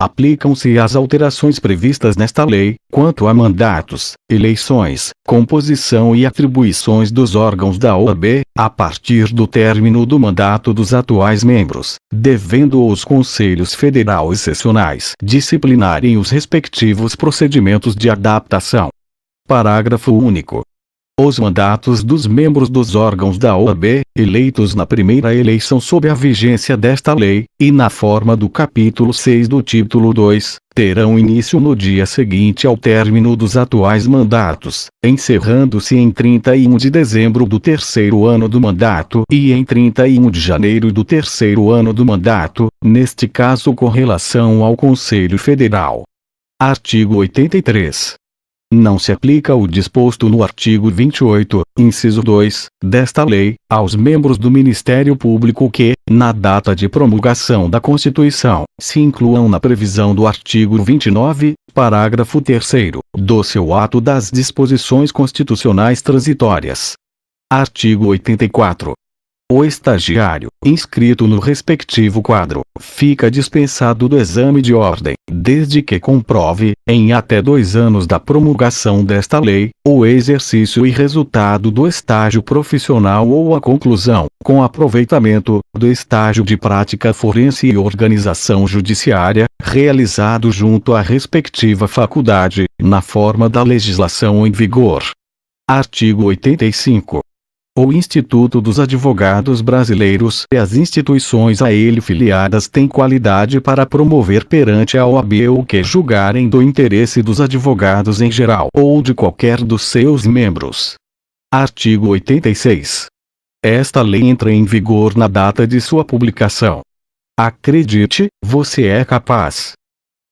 Aplicam-se as alterações previstas nesta lei, quanto a mandatos, eleições, composição e atribuições dos órgãos da OAB, a partir do término do mandato dos atuais membros, devendo os Conselhos Federal e Sessionais disciplinarem os respectivos procedimentos de adaptação. Parágrafo único. Os mandatos dos membros dos órgãos da OAB, eleitos na primeira eleição sob a vigência desta lei, e na forma do capítulo 6 do título 2, terão início no dia seguinte ao término dos atuais mandatos, encerrando-se em 31 de dezembro do terceiro ano do mandato e em 31 de janeiro do terceiro ano do mandato, neste caso com relação ao Conselho Federal. Artigo 83. Não se aplica o disposto no artigo 28, inciso 2, desta lei, aos membros do Ministério Público que, na data de promulgação da Constituição, se incluam na previsão do artigo 29, parágrafo 3º, do seu ato das disposições constitucionais transitórias. Artigo 84. O estagiário, inscrito no respectivo quadro, fica dispensado do exame de ordem, desde que comprove, em até 2 anos da promulgação desta lei, o exercício e resultado do estágio profissional ou a conclusão, com aproveitamento, do estágio de prática forense e organização judiciária, realizado junto à respectiva faculdade, na forma da legislação em vigor. Artigo 85. O Instituto dos Advogados Brasileiros e as instituições a ele filiadas têm qualidade para promover perante a OAB o que julgarem do interesse dos advogados em geral ou de qualquer dos seus membros. Artigo 86. Esta lei entra em vigor na data de sua publicação. Acredite, você é capaz.